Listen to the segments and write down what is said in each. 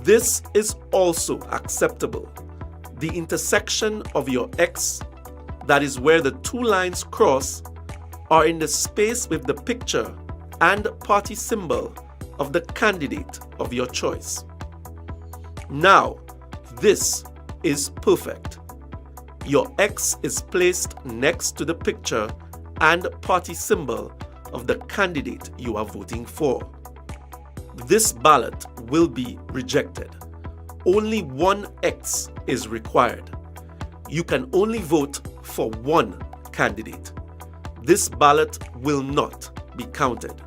This is also acceptable. The intersection of your X, that is where the two lines cross, are in the space with the picture and party symbol of the candidate of your choice. Now, this is perfect. Your X is placed next to the picture and party symbol of the candidate you are voting for. This ballot will be rejected. Only one X is required. You can only vote for one candidate. This ballot will not be counted.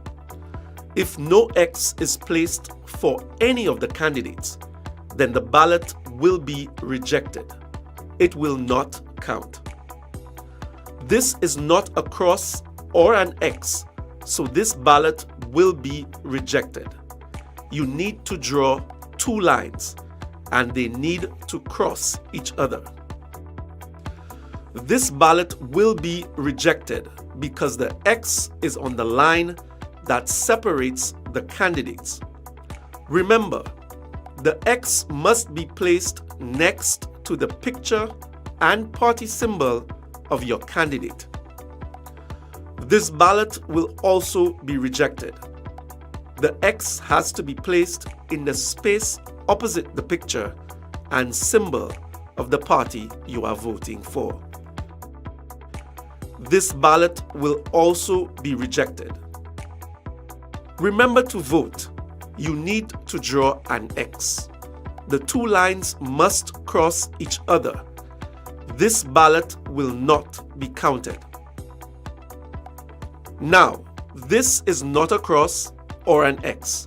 If no X is placed for any of the candidates, then the ballot will be rejected. It will not count. This is not a cross or an X, so this ballot will be rejected. You need to draw two lines, and they need to cross each other. This ballot will be rejected because the X is on the line that separates the candidates. Remember, the X must be placed next to the picture and party symbol of your candidate. This ballot will also be rejected. The X has to be placed in the space opposite the picture and symbol of the party you are voting for. This ballot will also be rejected. Remember to vote. You need to draw an X. The two lines must cross each other. This ballot will not be counted. Now, this is not a cross or an X.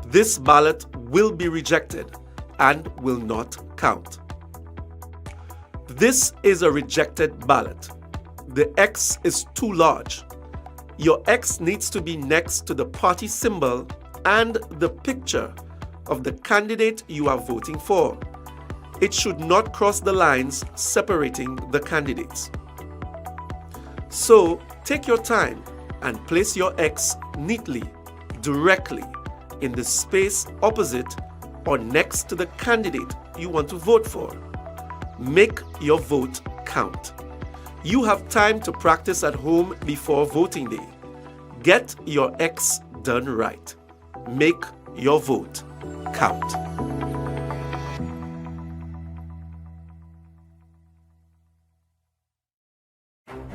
This ballot will be rejected and will not count. This is a rejected ballot. The X is too large. Your X needs to be next to the party symbol and the picture of the candidate you are voting for. It should not cross the lines separating the candidates. So, take your time and place your X neatly, directly in the space opposite or next to the candidate you want to vote for. Make your vote count. You have time to practice at home before voting day. Get your X done right. Make your vote count.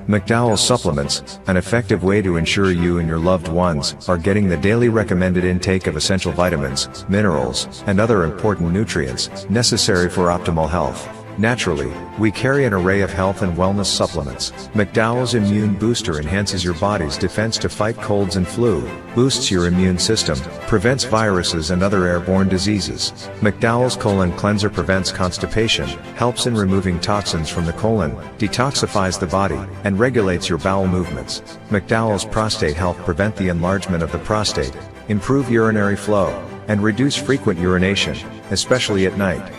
McDowell's Supplements, an effective way to ensure you and your loved ones are getting the daily recommended intake of essential vitamins, minerals, and other important nutrients necessary for optimal health. Naturally, we carry an array of health and wellness supplements. McDowell's Immune Booster enhances your body's defense to fight colds and flu, boosts your immune system, prevents viruses and other airborne diseases. McDowell's Colon Cleanser prevents constipation, helps in removing toxins from the colon, detoxifies the body, and regulates your bowel movements. McDowell's Prostate Health prevent the enlargement of the prostate, improve urinary flow, and reduce frequent urination, especially at night.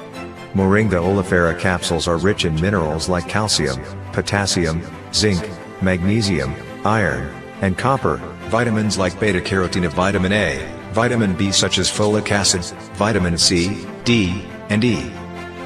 Moringa oleifera capsules are rich in minerals like calcium, potassium, zinc, magnesium, iron, and copper, vitamins like beta-carotene, vitamin A, vitamin B such as folic acid, vitamin C, D, and E.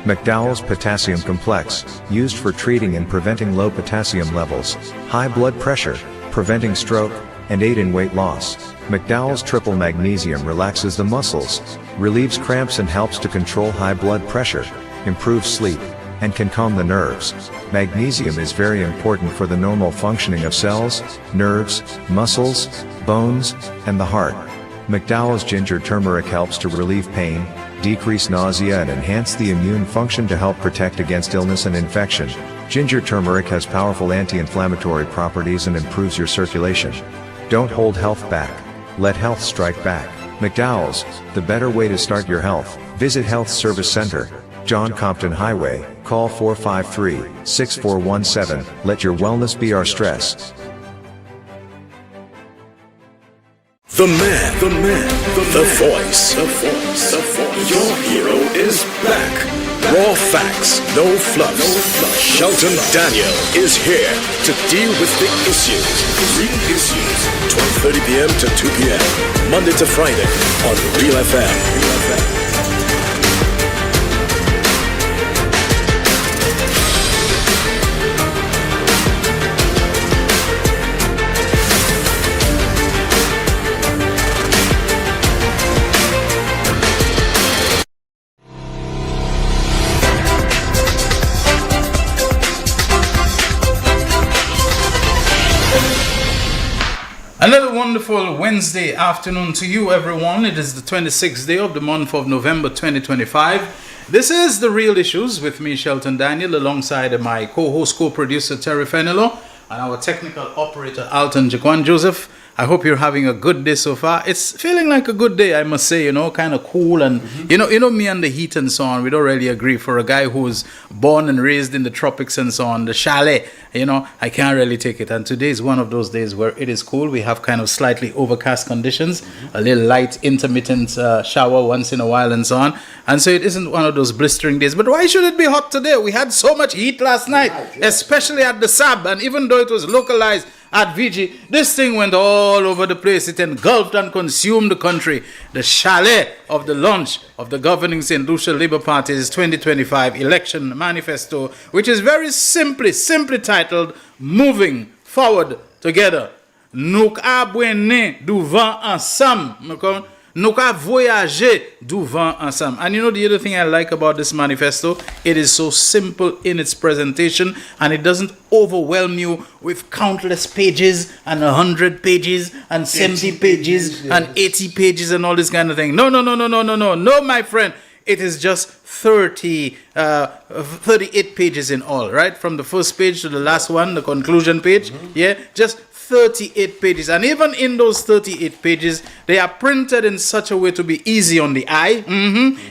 McDowell's Potassium Complex, used for treating and preventing low potassium levels, high blood pressure, preventing stroke, and aid in weight loss. McDowell's Triple Magnesium relaxes the muscles, relieves cramps and helps to control high blood pressure, improves sleep, and can calm the nerves. Magnesium is very important for the normal functioning of cells, nerves, muscles, bones, and the heart. McDowell's Ginger Turmeric helps to relieve pain, decrease nausea and enhance the immune function to help protect against illness and infection. Ginger turmeric has powerful anti-inflammatory properties and improves your circulation. Don't hold health back. Let health strike back. McDowell's, the better way to start your health. Visit Health Service Center, John Compton Highway, call 453-6417. Let your wellness be our stress. The voice. Your hero is back. Raw facts, no fluffs. Shelton Daniel is here to deal with the issues. Real issues. 12:30 p.m. to 2 p.m. Monday to Friday on Real FM. wonderful Wednesday afternoon to you, everyone. It is the 26th day of the month of November 2025. This is The Real Issues with me, Shelton Daniel, alongside my co-host, co-producer, Terry Fenelo, and our technical operator, Alton Jaquan Joseph. I hope you're having a good day so far. It's feeling like a good day, I must say, kind of cool. And, you know, me and the heat and so on, we don't really agree. For a guy who's born and raised in the tropics and so on, the chalet, I can't really take it. And today is one of those days where it is cool. We have kind of slightly overcast conditions, a little light, intermittent shower once in a while and so on. And so it isn't one of those blistering days. But why should it be hot today? We had so much heat last night, especially at the SAB. And even though it was localized at VG, this thing went all over the place. It engulfed and consumed the country. The chalet of the launch of the governing St. Lucia Labour Party's 2025 election manifesto, which is very simply titled Moving Forward Together. Nous abouene du vent ensemble. Nous ka voyager du vent ensemble. And you know the other thing I like about this manifesto, it is so simple in its presentation and it doesn't overwhelm you with countless pages and 100 pages and 70 pages and 80 pages and all this kind of thing. No, my friend. It is just 38 pages in all, right? From the first page to the last one, the conclusion page. Just 38 pages. And even in those 38 pages, they are printed in such a way to be easy on the eye.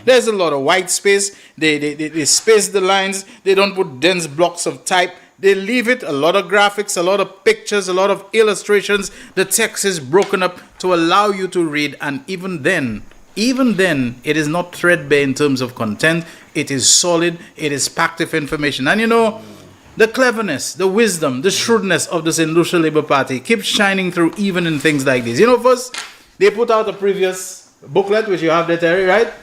There's a lot of white space. They space the lines. They don't put dense blocks of type. They leave it a lot of graphics, a lot of pictures, a lot of illustrations. The text is broken up to allow you to read. And even then, it is not threadbare in terms of content. It is solid. It is packed with information. And the cleverness, the wisdom, the shrewdness of the St. Lucia Labour Party keeps shining through even in things like this. First, they put out a previous booklet, which you have there, Terry, right?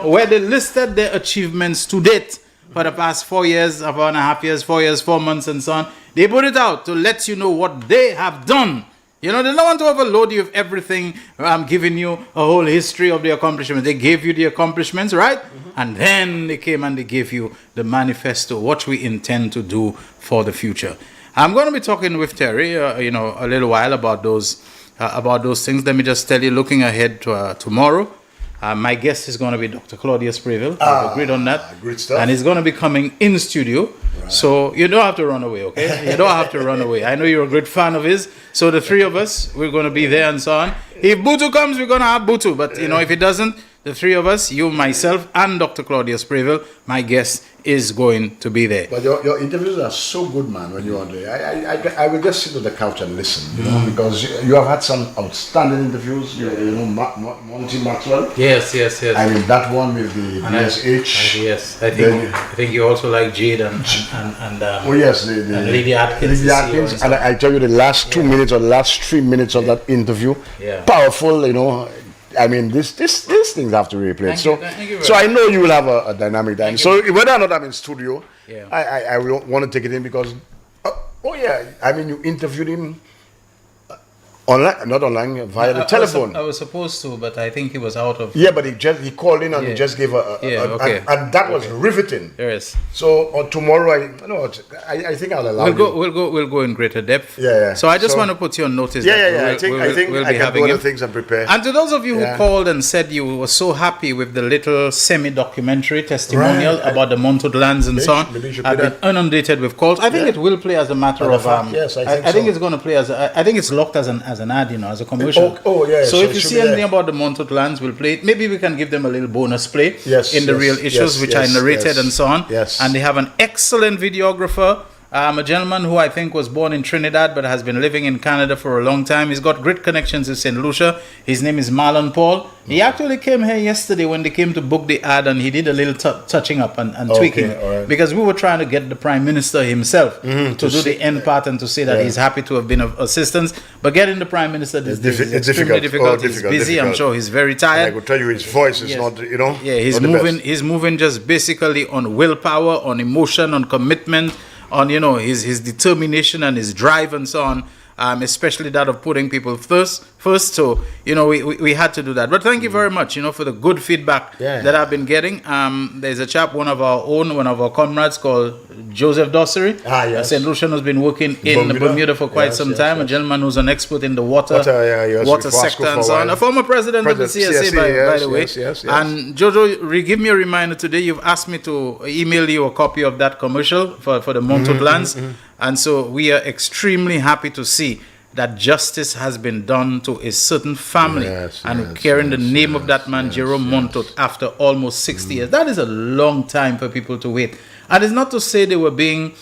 Where they listed their achievements to date for the past 4 years, 4.5 years, 4 years, 4 months, and so on. They put it out to let you know what they have done. They don't want to overload you with everything. I'm giving you a whole history of the accomplishments. They gave you the accomplishments, right? And then they came and they gave you the manifesto, what we intend to do for the future. I'm going to be talking with Terry, a little while about those things. Let me just tell you, looking ahead to tomorrow, my guest is going to be Dr. Claudius Previll. We've agreed on that. Great stuff. And he's going to be coming in studio. Right. So you don't have to run away, okay? You don't have to run away. I know you're a great fan of his. So the three of us, we're going to be there and so on. If Butu comes, we're going to have Butu. But, if it doesn't, the three of us, you, myself, and Dr. Claudius Previll, my guest, is going to be there. But your interviews are so good, man, when you're on there. I will just sit on the couch and listen, because you have had some outstanding interviews, Monty Maxwell. Yes. I mean, that one with the BSH. Yes, I think you also like Jade and Lady Atkins. And I tell you, the last 2 minutes or the last 3 minutes of that interview, powerful, I mean, these things have to be replayed. So I know you will have a dynamic time. So whether or not I'm in studio, I will want to take it in because, I mean, you interviewed him online, not online, via the telephone. I was supposed to, but I think he was out of. Yeah, but he called in and he just gave and that was riveting. Yes. So on tomorrow, I think I'll allow We'll go in greater depth. Yeah. So I just want to put you on notice. I think I can do other things and prepare. And to those of you who called and said you were so happy with the little semi-documentary testimonial about the Montwood lands and so on, I've been inundated with calls. I think it will play as a matter of. Yes, I think it's going to play as. I think it's locked as an ad, as a commercial. So if you see anything about the Montwood lands, we'll play it. Maybe we can give them a little bonus play in the real issues, which I narrated and so on. Yes. And they have an excellent videographer. A gentleman who I think was born in Trinidad but has been living in Canada for a long time. He's got great connections in St. Lucia. His name is Marlon Paul. He actually came here yesterday when they came to book the ad, and he did a little touching up and tweaking. Right. Because we were trying to get the Prime Minister himself to do the end part and to say that he's happy to have been of assistance. But getting the Prime Minister is extremely difficult. He's busy. I'm sure he's very tired. And I could tell you his voice is not, Yeah, he's moving just basically on willpower, on emotion, on commitment, on his determination and his drive and so on. especially that of putting people first. So, we had to do that. But thank you very much, for the good feedback that I've been getting. There's a chap, one of our comrades called Joseph Dossery. St. Lucian has been working in Bermuda for quite some time. A gentleman who's an expert in the water sector and so on. A former president of the CSA, by the way. Yes. And Jojo, give me a reminder today. You've asked me to email you a copy of that commercial for the Montauk lands. And so we are extremely happy to see that justice has been done to a certain family carrying the name of that man, Jerome Montauk, after almost 60 years. That is a long time for people to wait. And it's not to say they were being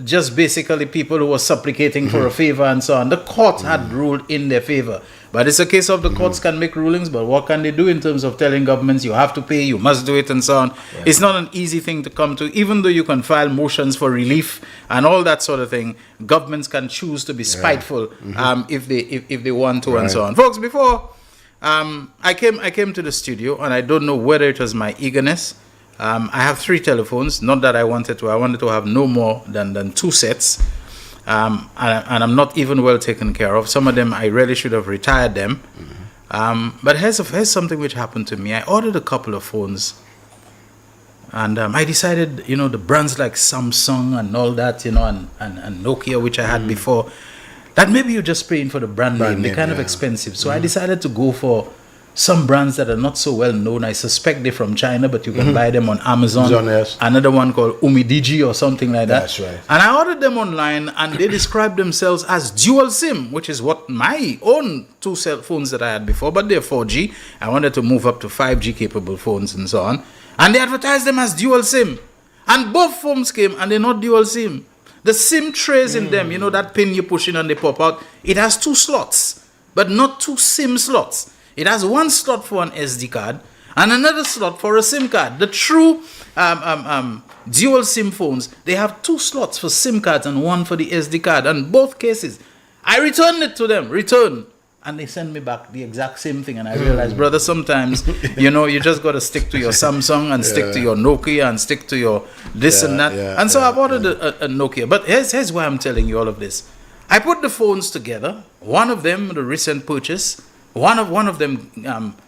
just basically people who were supplicating for a favor and so on. The court had ruled in their favor. But it's a case of the courts can make rulings, but what can they do in terms of telling governments you have to pay, you must do it and so on. It's not an easy thing to come to, even though you can file motions for relief and all that sort of thing. Governments can choose to be spiteful if they want to and so on. Folks, before I came to the studio, and I don't know whether it was my eagerness. I have 3 telephones, not that I wanted to have no more than 2 sets. And I'm not even well taken care of. Some of them I really should have retired them. But here's something which happened to me. I ordered a couple of phones, and I decided, the brands like Samsung and all that, and Nokia, which I had before, that maybe you're just paying for the brand name. They're kind of expensive. So I decided to go for some brands that are not so well known. I suspect they're from China, but you can buy them on Amazon. Another one called Umidigi or something like that. That's right. And I ordered them online, and they describe themselves as dual SIM, which is what my own 2 cell phones that I had before, but they're 4G. I wanted to move up to 5G capable phones and so on. And they advertised them as dual SIM. And both phones came, and they're not dual SIM. The SIM trays in them, that pin you push in and they pop out, it has 2 slots, but not 2 SIM slots. It has 1 slot for an SD card and another slot for a SIM card. The true dual SIM phones, they have 2 slots for SIM cards and 1 for the SD card. And both cases, I returned it to them, and they send me back the exact same thing. And I realized, brother, sometimes, you just got to stick to your Samsung and stick to your Nokia and stick to your this and that. And so I've ordered a Nokia. But here's why I'm telling you all of this. I put the phones together. One of them, the recent purchase, one of them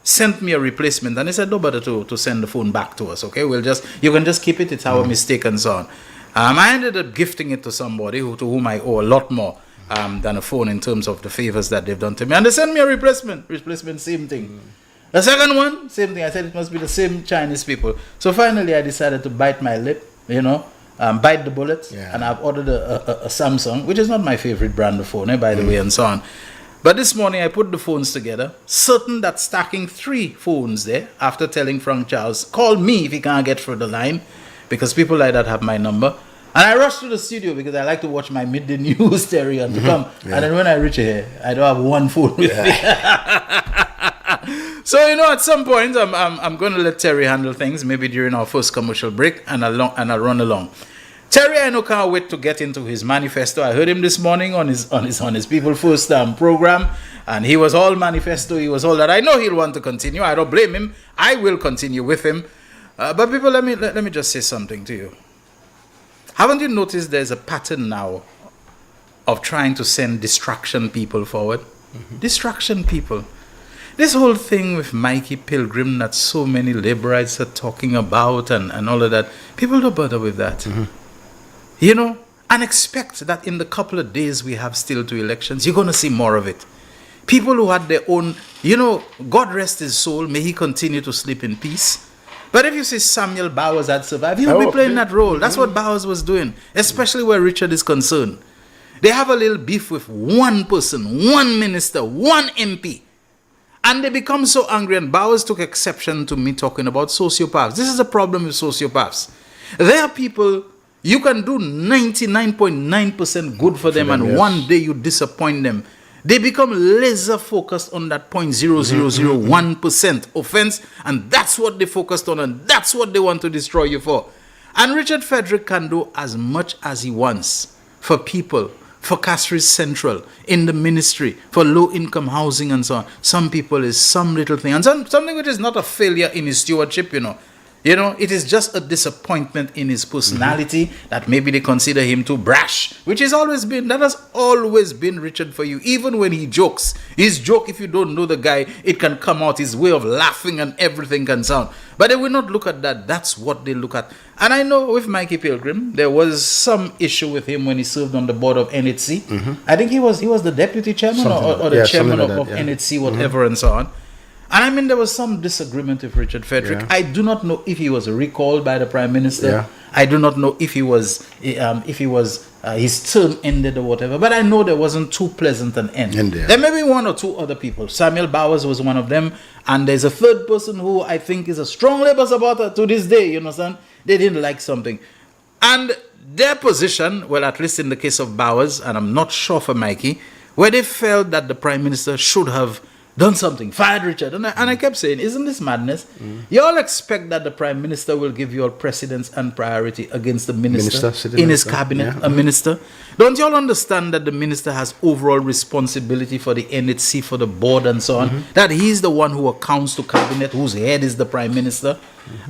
sent me a replacement, and they said, no bother to send the phone back to us, okay? You can just keep it, it's our mistake and so on. I ended up gifting it to somebody to whom I owe a lot more than a phone in terms of the favors that they've done to me. And they sent me a replacement, same thing. The second one, same thing. I said it must be the same Chinese people. So finally I decided to bite my lip, bite the bullet, and I've ordered a Samsung, which is not my favorite brand of phone, by the way, and so on. But this morning I put the phones together, certain that stacking 3 phones there, after telling Frank Charles, call me if you can't get through the line, because people like that have my number. And I rushed to the studio because I like to watch my midday news, Terry, and to come. And then when I reach here, I don't have 1 phone with me. So, at some point, I'm going to let Terry handle things, maybe during our first commercial break, and I'll run along. Terry, I know, can't wait to get into his manifesto. I heard him this morning on his People First program, and he was all manifesto. He was all that. I know he'll want to continue. I don't blame him. I will continue with him. But people, let me just say something to you. Haven't you noticed there's a pattern now of trying to send distraction people forward? Distraction people. This whole thing with Mikey Pilgrim that so many laborites are talking about and all of that, people don't bother with that. And expect that in the couple of days we have still 2 elections, you're going to see more of it. People who had their own, God rest his soul, may he continue to sleep in peace. But if you see Samuel Bowers had survived, he will be playing that role. That's what Bowers was doing, especially where Richard is concerned. They have a little beef with one person, one minister, one MP. And they become so angry, and Bowers took exception to me talking about sociopaths. This is a problem with sociopaths. There are people, you can do 99.9% good for them, and one day you disappoint them. They become laser focused on that 0.0001% offense, and that's what they focused on, and that's what they want to destroy you for. And Richard Frederick can do as much as he wants for people, for Castries Central, in the ministry, for low-income housing and so on. Some people is some little thing, and something which is not a failure in his stewardship, You know, it is just a disappointment in his personality that maybe they consider him too brash, which has always been Richard for you. Even when he jokes, his joke, if you don't know the guy, it can come out, his way of laughing and everything can sound. But they will not look at that. That's what they look at. And I know with Mikey Pilgrim, there was some issue with him when he served on the board of NHC. I think he was the deputy chairman or the chairman of NHC, whatever, and so on. And I mean, there was some disagreement with Richard Frederick. I do not know if he was recalled by the Prime Minister. I do not know if his term ended or whatever. But I know there wasn't too pleasant an end. There may be one or two other people. Samuel Bowers was one of them. And there's a third person who I think is a strong Labour supporter to this day, you understand? They didn't like something. And their position, well, at least in the case of Bowers, and I'm not sure for Mikey, where they felt that the Prime Minister should have done something, fired Richard. And I kept saying, isn't this madness? You all expect that the Prime Minister will give you all precedence and priority against the minister in his cabinet, a minister. Don't you all understand that the minister has overall responsibility for the NHC, for the board and so on? That he's the one who accounts to cabinet, whose head is the Prime Minister?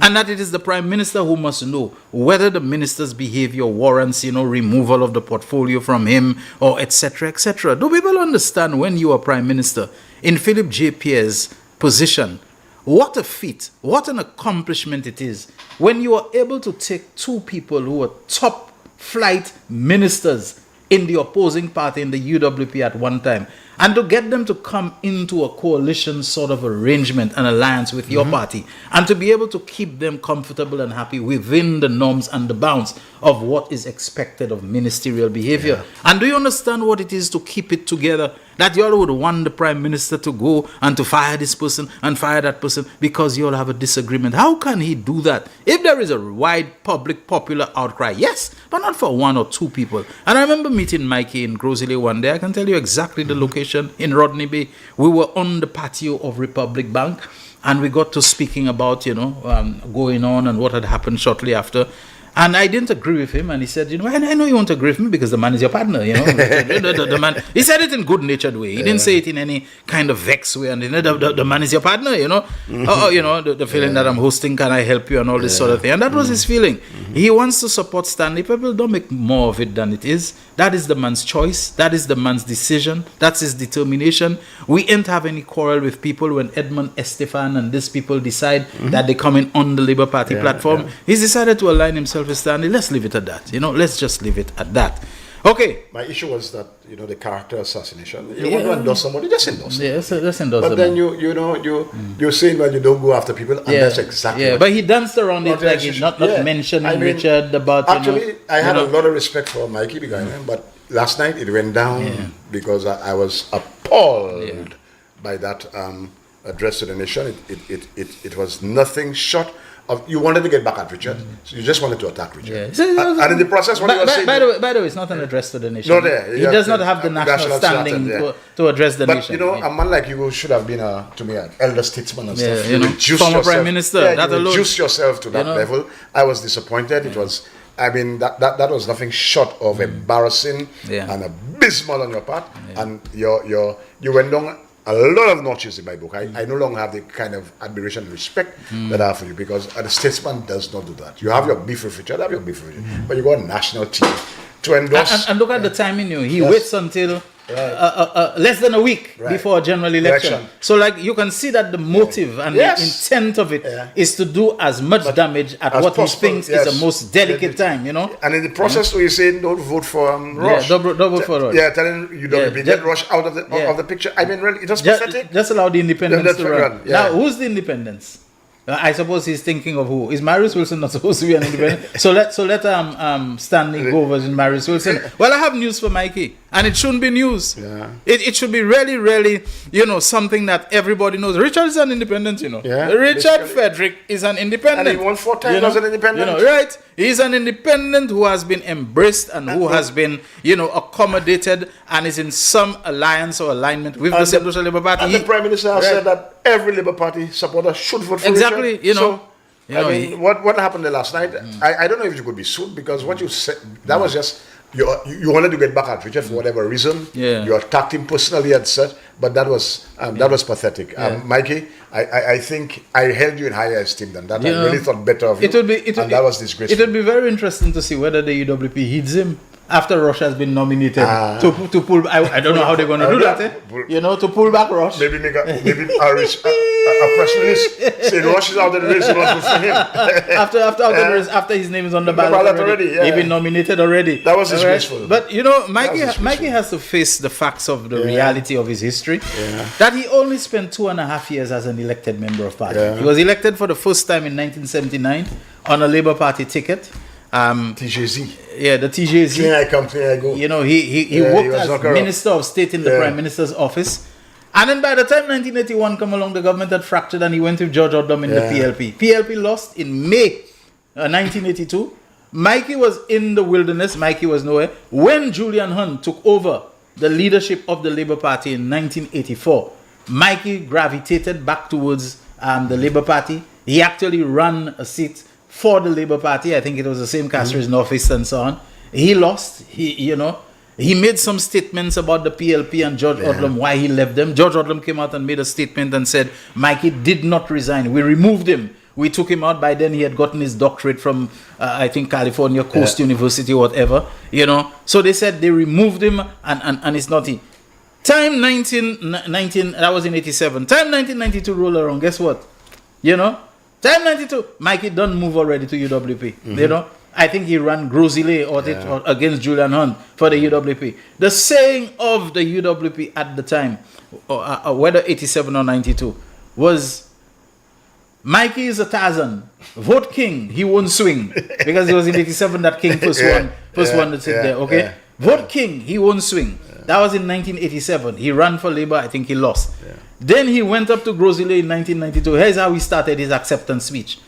And that it is the Prime Minister who must know whether the minister's behavior warrants, removal of the portfolio from him or etc., etc. Do people understand when you are Prime Minister in Philip J. Pierre's position, what a feat, what an accomplishment it is when you are able to take two people who are top flight ministers in the opposing party in the UWP at one time, and to get them to come into a coalition sort of arrangement and alliance with your party, and to be able to keep them comfortable and happy within the norms and the bounds of what is expected of ministerial behavior. And do you understand what it is to keep it together? That you all would want the Prime Minister to go and to fire this person and fire that person because you all have a disagreement. How can he do that? If there is a wide public popular outcry, yes, but not for one or two people. And I remember meeting Mikey in Grosley one day. I can tell you exactly the location in Rodney Bay. We were on the patio of Republic Bank and we got to speaking about, going on and what had happened shortly after. And I didn't agree with him, and he said, I know you won't agree with me because the man is your partner, the man, he said it in good-natured way. He didn't say it in any kind of vex way, and the man is your partner, the feeling that I'm hosting, can I help you, and all this sort of thing. And that was his feeling. He wants to support Stanley. People don't make more of it than it is. That is the man's choice. That is the man's decision. That's his determination. We ain't have any quarrel with people when Edmund Estefan and these people decide that they come in on the Labour Party platform. He's decided to align himself with Stanley. Let's leave it at that. Let's just leave it at that. Okay. My issue was that, the character assassination. You want to endorse somebody, just endorse them. Yes, let's endorse them. But then you're saying, well, you don't go after people, and that's exactly what. But he danced around it like he's not mentioning Richard about. Actually, I had a lot of respect for Mikey Begaine, but last night it went down because I was appalled by that address to the nation. It was nothing short of, you wanted to get back at Richard, so you just wanted to attack Richard. And in the process, what you were saying... By the way, it's not an address to the nation. No, he does not have the national standing to address the nation. But, a man like you should have been, to me, an elder statesman and stuff. You reduce former Prime Minister. That alone. Reduce yourself to that level. I was disappointed. It was... that was nothing short of embarrassing and abysmal on your part. And you went down a lot of notches in my book. I no longer have the kind of admiration and respect that I have for you, because a statesman does not do that. You have your beef with Richard, but you got a national team to endorse. And look at the timing. He waits until less than a week before a general election. So you can see that the motive and the intent of it is to do as much damage at as what possible. He thinks is the most delicate time, And in the process, you're saying don't vote for Rush. Don't vote for Rush. Yeah, telling UWP, get Rush out of the picture. Really, it was pathetic. Just allow the independents to run. Now, who's the independents? I suppose he's thinking of who? Is Marius Wilson not supposed to be an independent? so let Stanley go over in Marius Wilson. Well, I have news for Mikey, and it shouldn't be news. It should be really, really, something that everybody knows. Richard is an independent, Richard Frederick is an independent. And he won 4 times as an independent. Right? He's an independent who has been embraced and who has been, accommodated and is in some alliance or alignment with the Central Labour Party. And the Prime Minister has said that every Labour Party supporter should vote for Richard. What happened there last night? I don't know if you could be sued, because what you said, that was just you wanted to get back at Richard for whatever reason. Yeah. You attacked him personally and such, but that was pathetic. Mikey, I think I held you in higher esteem than that. I really thought better of you. That was disgraceful. It would be very interesting to see whether the UWP heeds him after Rush has been nominated to pull. I don't know how they're going to do that. To pull back Rush. Maybe a press release saying Rush is out of the race. Not good for him. after his name is on the ballot already. He's been nominated already. That was disgraceful. But Mikey has to face the facts of the reality of his history. Yeah. That he only spent 2.5 years as an elected member of party. Yeah. He was elected for the first time in 1979 on a Labour Party ticket. TJZ. Yeah, the TJZ. Clean I come, clean I go. He worked as Minister of State in the Prime Minister's office. And then by the time 1981 come along, the government had fractured and he went with George Odlum in the PLP. PLP lost in May 1982. Mikey was in the wilderness. Mikey was nowhere. When Julian Hunt took over the leadership of the Labour Party in 1984, Mikey gravitated back towards the Labour Party. He actually ran a seat for the Labour Party. I think it was the same Castries North East and so on. He lost. He made some statements about the PLP and George Odlum, why he left them. George Odlum came out and made a statement and said, Mikey did not resign. We removed him. We took him out. By then he had gotten his doctorate from, I think, California Coast University or whatever. So they said they removed him and it's not he. Time 19, that was in 87. Time 1992 roll around. Guess what? Time 92, Mikey done move already to UWP. I think he ran Grozile or against Julian Hunt for the UWP. The saying of the UWP at the time, whether 87 or 92, was Mikey is a Tarzan. Vote King, he won't swing. Because it was in 87 that King first one to sit there. Okay? Vote King, he won't swing. That was in 1987. He ran for Labour, I think he lost. Then he went up to Grozile in 1992. Here's how he started his acceptance speech.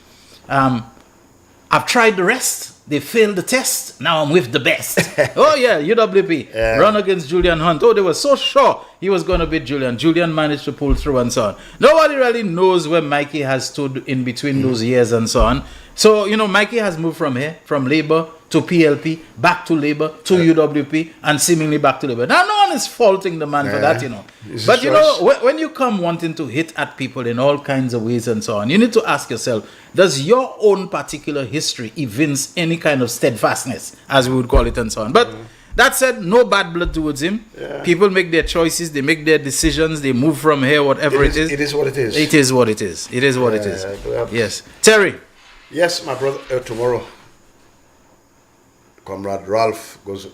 I've tried the rest. They failed the test. Now I'm with the best. UWP. Run against Julian Hunt. Oh, they were so sure he was going to beat Julian. Julian managed to pull through and so on. Nobody really knows where Mikey has stood in between those years and so on. So, Mikey has moved from here, from Labour to PLP, back to Labour, to UWP, and seemingly back to Labour. Now, no one is faulting the man for that, But, when you come wanting to hit at people in all kinds of ways and so on, you need to ask yourself, does your own particular history evince any kind of steadfastness, as we would call it, and so on? But that said, no bad blood towards him. People make their choices, they make their decisions, they move from here, whatever it is. It is what it is. It is what it is. It is what it is. Yes. Terry. Yes, my brother, tomorrow, Comrade Ralph is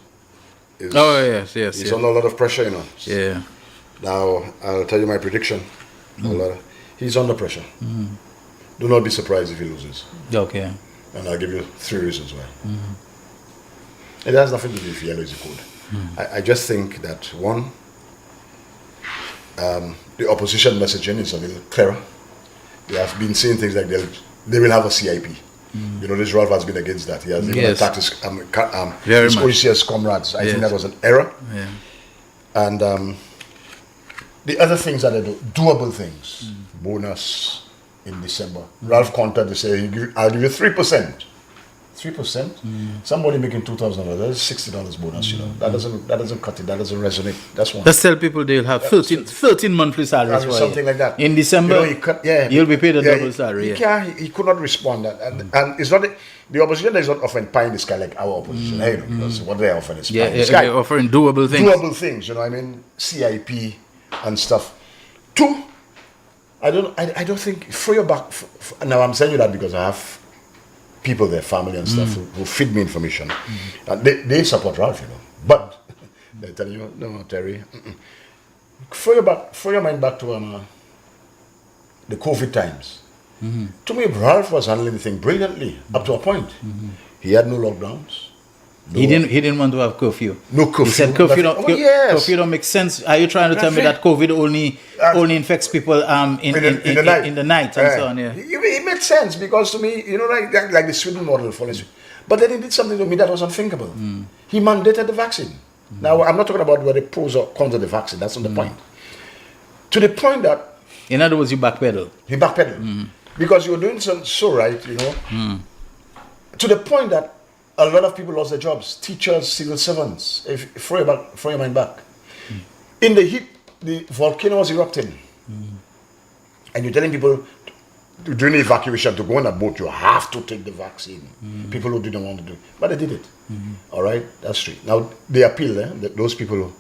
under a lot of pressure, Yeah. Now, I'll tell you my prediction. He's under pressure. Do not be surprised if he loses. Okay. And I'll give you 3 reasons why. It has nothing to do with yellow is a code. I just think that, one, the opposition messaging is a little clearer. They have been saying things like they will have a CIP. This Ralph has been against that. He has even attacked his OCS comrades. I think that was an error. Yeah. And the other things that are doable things, bonus in December. Ralph countered to say, I'll give you 3%. 3%? Somebody making $2,000, that's $60 bonus, That doesn't cut it, that doesn't resonate. That's one. Let's tell people they'll have 13 monthly salaries. Something like that. In December, you'll be paid a double salary. He could not respond. And it's not the opposition is not offering pie in the sky like our opposition. Because what they're offering is pie in the sky. They're offering doable things. Doable things, CIP and stuff. 2, I don't think, for your back, now I'm saying you that because I have people, their family and stuff who feed me information. And they support Ralph, But they tell you, no, Terry. Throw your mind back to the COVID times. To me, Ralph was handling the thing brilliantly up to a point. He had no lockdowns. He didn't want to have curfew. No curfew. He said curfew don't make sense. Are you trying to tell me that COVID only infects people in the night and so on? Yeah. It made sense because to me, like the Sweden model, for instance. But then he did something to me that was unthinkable. He mandated the vaccine. Now, I'm not talking about whether the pros or cons of the vaccine. That's not the point. To the point that... In other words, you backpedal. He backpedaled. Because you were doing so right, To the point that a lot of people lost their jobs. Teachers, civil servants. Throw your mind back. In the heat, the volcano was erupting. And you're telling people during the evacuation to go on a boat, you have to take the vaccine. People who didn't want to do it. But they did it. All right? That's straight. Now, they appeal, those people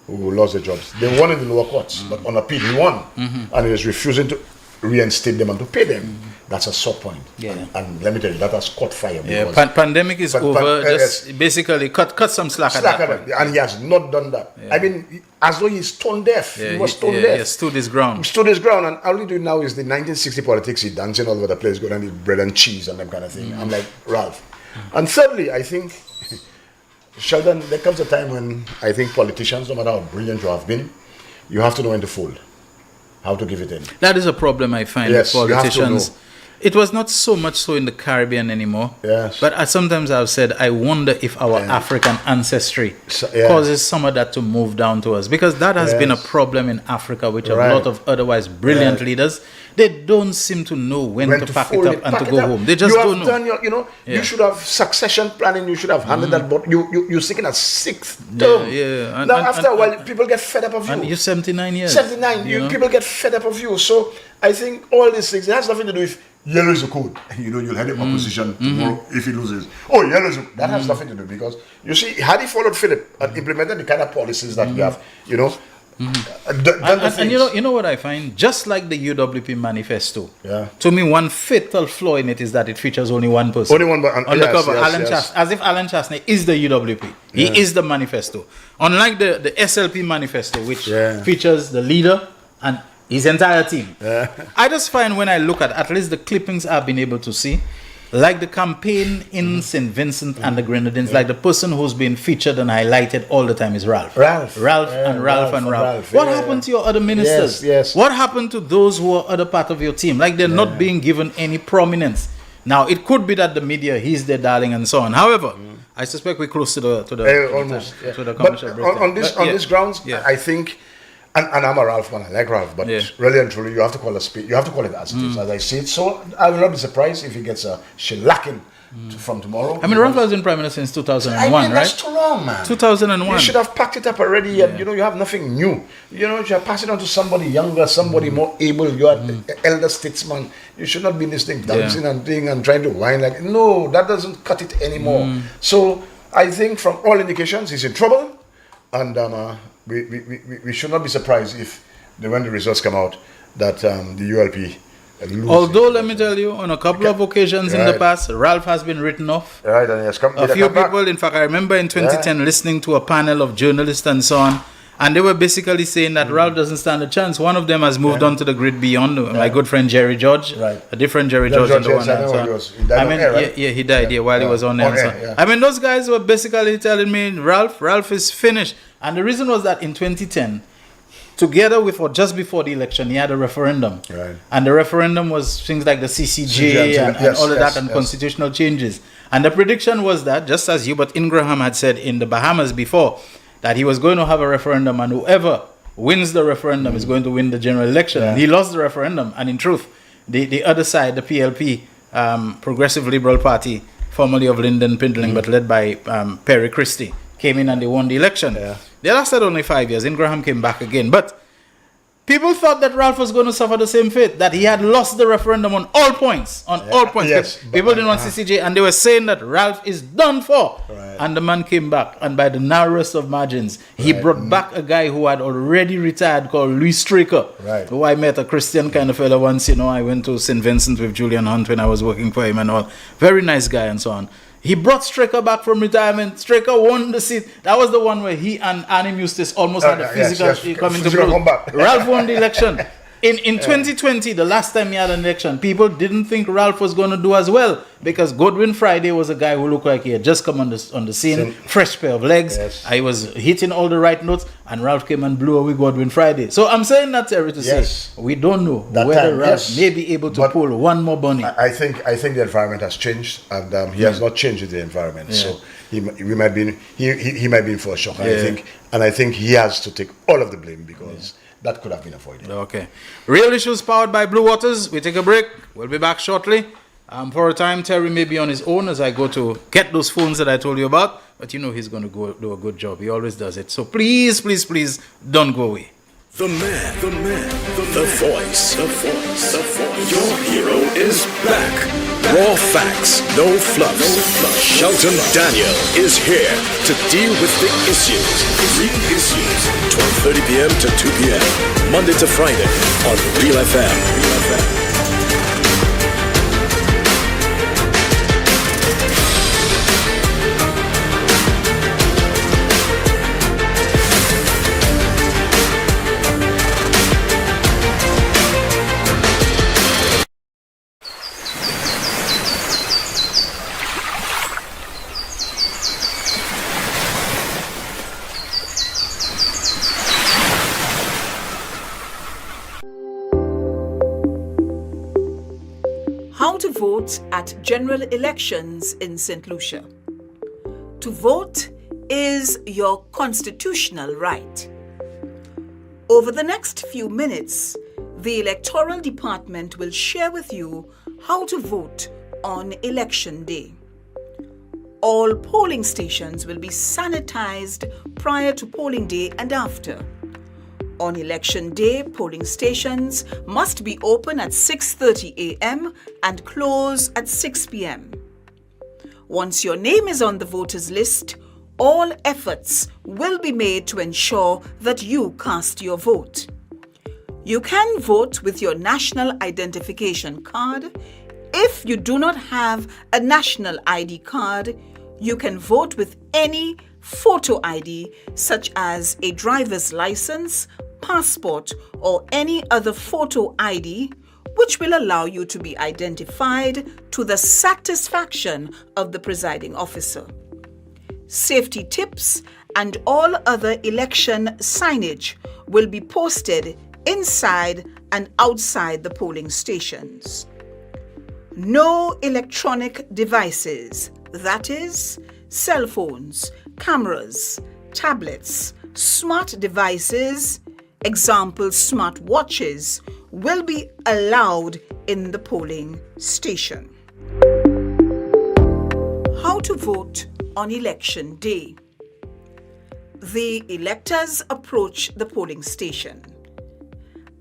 who lost their jobs. They won in the lower courts, but on appeal, he won. And he was refusing to reinstate them and to pay them. That's a sore point. Yeah. And let me tell you, that has caught fire. Yeah, pandemic is over. Just basically cut some slack at that point. And he has not done that. Yeah. I mean, as though he's stone deaf. Yeah, he was stone deaf. He stood his ground. He stood his ground, and all he do now is the 1960 politics. He's dancing all over the place, going and eat bread and cheese and them kind of thing. I'm like, Ralph. And thirdly, I think, Sheldon, there comes a time when I think politicians, no matter how brilliant you have been, you have to know when to fold, how to give it in. That is a problem I find with politicians. You have to know. It was not so much so in the Caribbean anymore. Yes. But sometimes I've said, I wonder if our African ancestry causes some of that to move down to us. Because that has been a problem in Africa, which a lot of otherwise brilliant leaders, they don't seem to know when to pack it up and to go home. They just don't know. You should have succession planning. You should have handled that. But you're seeking a sixth term. Yeah. Now, after a while, people get fed up of you. And you're 79 years. 79. People get fed up of you. So I think all these things, it has nothing to do with yellow is a code. You'll head the opposition tomorrow if he loses. Oh, yellow is a code. That has nothing to do, because you see, had he followed Philip and implemented the kind of policies that we have, and you know what I find? Just like the UWP manifesto, to me, one fatal flaw in it is that it features only one person. Only one, on the cover, Alan Chastanet, as if Alan Chastanet is the UWP. He is the manifesto. Unlike the SLP manifesto, which features the leader and his entire team. I just find when I look at least the clippings I've been able to see, like the campaign in St. Vincent and the Grenadines, like the person who's been featured and highlighted all the time is Ralph. Ralph. What happened to your other ministers? Yes. What happened to those who are other part of your team? Like they're not being given any prominence. Now, it could be that the media, he's their darling and so on. However, I suspect we're close to the commercial break. On these grounds, I think, and I'm a Ralph man, I like Ralph, but really and truly, you have to call you have to call it as it is, as I see it. So I will not be surprised if he gets a shellacking from tomorrow. I mean, Ralph has been Prime Minister since 2001, right? That's too long, man. 2001. You should have packed it up already, and you have nothing new. You should pass it on to somebody younger, somebody more able. You are elder statesman. You should not be in this thing, dancing and trying to whine like, no, that doesn't cut it anymore. So I think from all indications, he's in trouble, and we should not be surprised if when the results come out that the ULP loses. Although, let me tell you, on a couple of occasions in the past, Ralph has been written off. Right, and he has a few people, in fact, I remember in 2010 listening to a panel of journalists and so on, and they were basically saying that Ralph doesn't stand a chance. One of them has moved on to the grid beyond. My good friend Jerry George, a different Jerry George than the one. He died while he was on there. I mean, those guys were basically telling me, Ralph is finished. And the reason was that in 2010, together with or just before the election, he had a referendum. Right. And the referendum was things like the CCJ and all of that and constitutional changes. And the prediction was that, just as Hubert Ingraham had said in the Bahamas before, that he was going to have a referendum and whoever wins the referendum is going to win the general election. And he lost the referendum. And in truth, the other side, the PLP, Progressive Liberal Party, formerly of Lyndon Pindling, but led by Perry Christie, came in and they won the election. They lasted only 5 years. Ingraham came back again. But people thought that Ralph was going to suffer the same fate, that he had lost the referendum on all points. Yes, people didn't want CCJ, and they were saying that Ralph is done for. And the man came back, and by the narrowest of margins, he brought back a guy who had already retired called Louis Straker, who I met, a Christian kind of fellow once. I went to St. Vincent with Julian Hunt when I was working for him and all. Very nice guy and so on. He brought Straker back from retirement. Straker won the seat. That was the one where he and Annie Eustace almost had a physical coming to blows. Ralph won the election. In 2020, the last time he had an election, people didn't think Ralph was going to do as well because Godwin Friday was a guy who looked like he had just come on the scene, fresh pair of legs. He was hitting all the right notes, and Ralph came and blew away Godwin Friday. So I'm saying that, Terry, to say we don't know whether Ralph may be able to pull one more bunny. I think the environment has changed, and he has not changed the environment. So he might be in for a shock. I think he has to take all of the blame because that could have been avoided. Okay. Real Issues powered by Blue Waters. We take a break. We'll be back shortly. For a time, Terry may be on his own as I go to get those phones that I told you about, but you know he's going to go do a good job. He always does it. So please, please, please don't go away. The man, the voice. Your hero is back. Raw facts, no fluff. Shelton Daniel is here to deal with the issues. Real issues. 12:30 p.m. to 2 p.m. Monday to Friday on Real FM. How to vote at general elections in St. Lucia. To vote is your constitutional right. Over the next few minutes, the Electoral Department will share with you how to vote on Election Day. All polling stations will be sanitized prior to polling day and after. On Election Day, polling stations must be open at 6:30 a.m. and close at 6 p.m. Once your name is on the voters list, all efforts will be made to ensure that you cast your vote. You can vote with your national identification card. If you do not have a national ID card, you can vote with any photo ID such as a driver's license, passport, or any other photo ID, which will allow you to be identified to the satisfaction of the presiding officer. Safety tips and all other election signage will be posted inside and outside the polling stations. No electronic devices, that is, cell phones, cameras, tablets, smart devices, example smart watches, will be allowed in the polling station. How to vote on Election Day. The electors approach the polling station.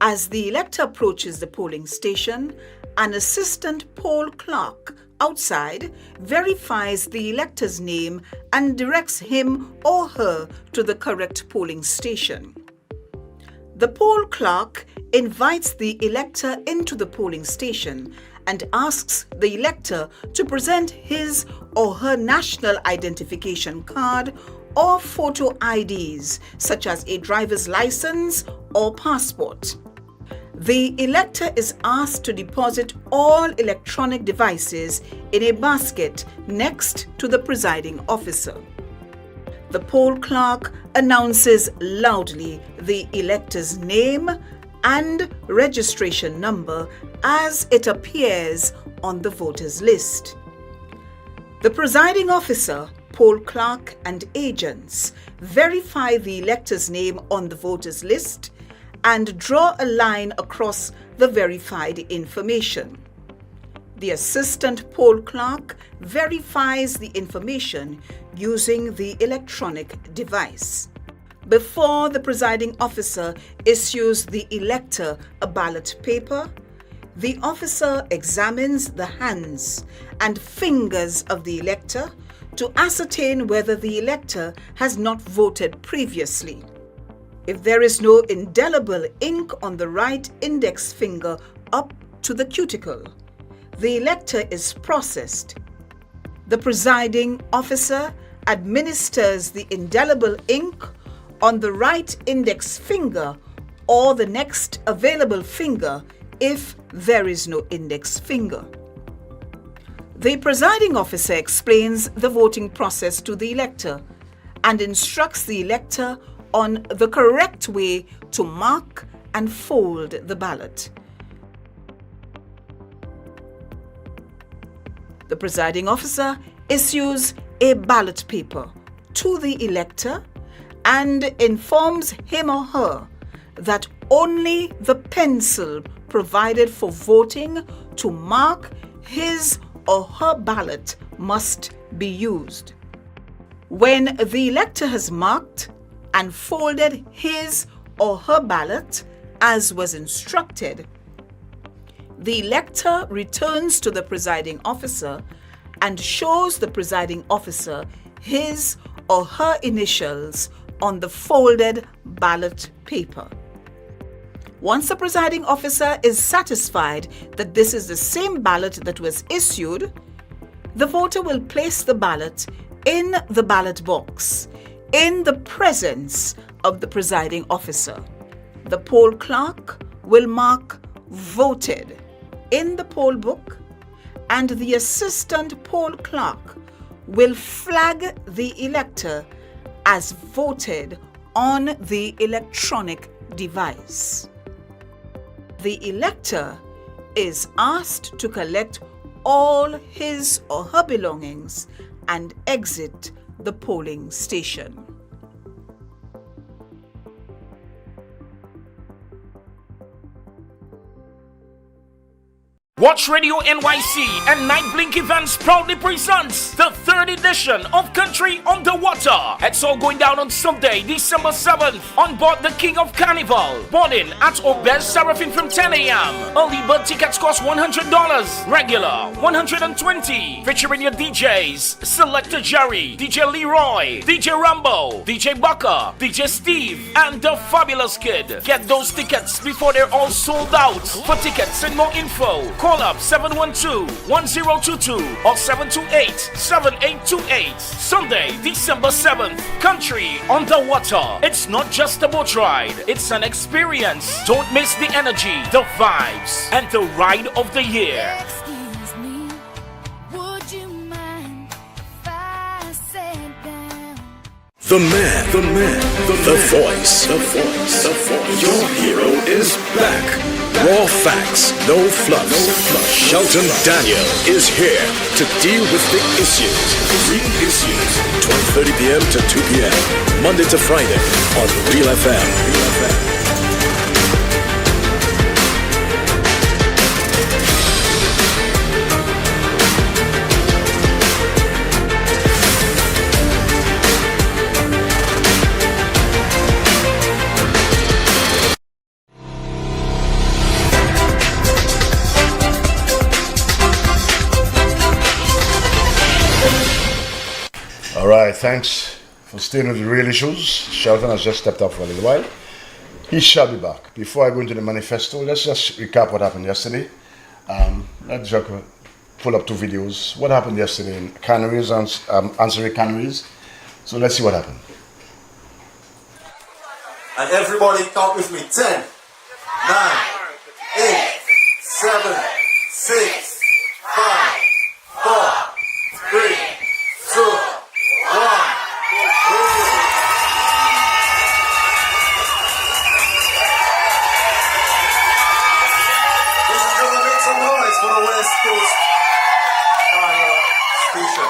As the elector approaches the polling station, an assistant poll clerk outside verifies the elector's name and directs him or her to the correct polling station. The poll clerk invites the elector into the polling station and asks the elector to present his or her national identification card or photo IDs, such as a driver's license or passport. The elector is asked to deposit all electronic devices in a basket next to the presiding officer. The poll clerk announces loudly the elector's name and registration number as it appears on the voters list. The presiding officer, poll clerk, and agents verify the elector's name on the voters list and draw a line across the verified information. The assistant poll clerk verifies the information using the electronic device. Before the presiding officer issues the elector a ballot paper, the officer examines the hands and fingers of the elector to ascertain whether the elector has not voted previously. If there is no indelible ink on the right index finger up to the cuticle, the elector is processed. The presiding officer administers the indelible ink on the right index finger or the next available finger if there is no index finger. The presiding officer explains the voting process to the elector and instructs the elector on the correct way to mark and fold the ballot. The presiding officer issues a ballot paper to the elector and informs him or her that only the pencil provided for voting to mark his or her ballot must be used. When the elector has marked and folded his or her ballot as was instructed, the elector returns to the presiding officer and shows the presiding officer his or her initials on the folded ballot paper. Once the presiding officer is satisfied that this is the same ballot that was issued, the voter will place the ballot in the ballot box in the presence of the presiding officer. The poll clerk will mark voted in the poll book, and the assistant poll clerk will flag the elector as voted on the electronic device. The elector is asked to collect all his or her belongings and exit the polling station. Watch Radio NYC and Night Blink Events proudly presents the 3rd edition of Country on the Water. It's all going down on Sunday, December 7th on board the King of Carnival. Boarding at Obez Seraphim from 10 a.m. Early bird tickets cost $100, regular $120. Featuring your DJs, Selector Jerry, DJ Leroy, DJ Rambo, DJ Bucker, DJ Steve, and the Fabulous Kid. Get those tickets before they're all sold out. For tickets and more info, call up 712-1022 or 728-7828. Sunday, December 7th, Country on the Water. It's not just a boat ride, it's an experience. Don't miss the energy, the vibes, and the ride of the year. Excuse me, would you mind if I sat down? The man, the voice. Your hero is back. Raw facts, no fluff. Shelton Daniel is here to deal with the issues. Real issues. 12:30 p.m. to 2 p.m. Monday to Friday on Real FM. All right, thanks for staying with the real issues. Shelton has just stepped up for a little while. He shall be back. Before I go into the manifesto, let's just recap what happened yesterday. Let's just pull up 2 videos. What happened yesterday in Canaries, Ansari Canaries. So let's see what happened. And everybody count with me. 10, 9, 8, 7, 6, 5, 4, 3, 2, 1. Ladies and gentlemen, make some noise for the West Coast station.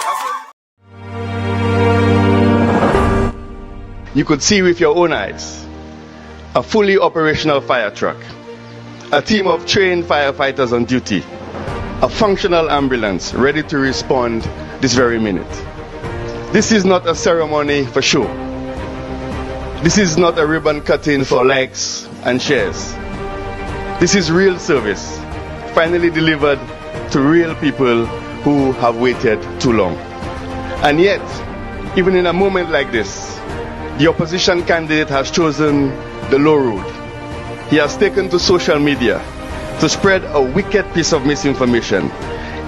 You could see with your own eyes a fully operational fire truck, a team of trained firefighters on duty, a functional ambulance ready to respond this very minute. This is not a ceremony for show. This is not a ribbon cutting for likes and shares. This is real service, finally delivered to real people who have waited too long. And yet, even in a moment like this, the opposition candidate has chosen the low road. He has taken to social media to spread a wicked piece of misinformation,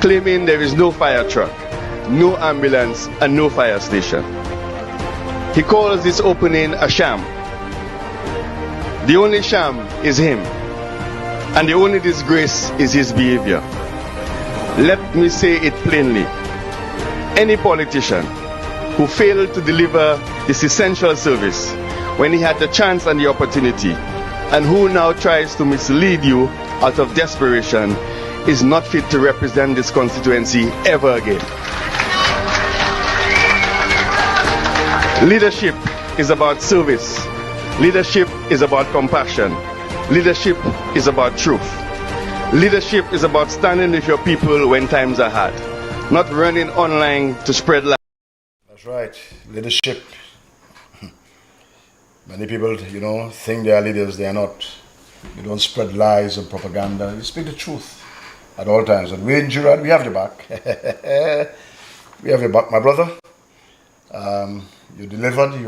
claiming there is no fire truck, no ambulance, and no fire station. He calls this opening a sham. The only sham is him, and the only disgrace is his behavior. Let me say it plainly. Any politician who failed to deliver this essential service when he had the chance and the opportunity, and who now tries to mislead you out of desperation, is not fit to represent this constituency ever again. Leadership is about service. Leadership is about compassion. Leadership is about truth. Leadership is about standing with your people when times are hard. not running online to spread lies. That's right. Leadership. Many people, think they are leaders. They are not. You don't spread lies and propaganda. You speak the truth at all times. And we in Gerard, we have your back. We have your back, my brother. You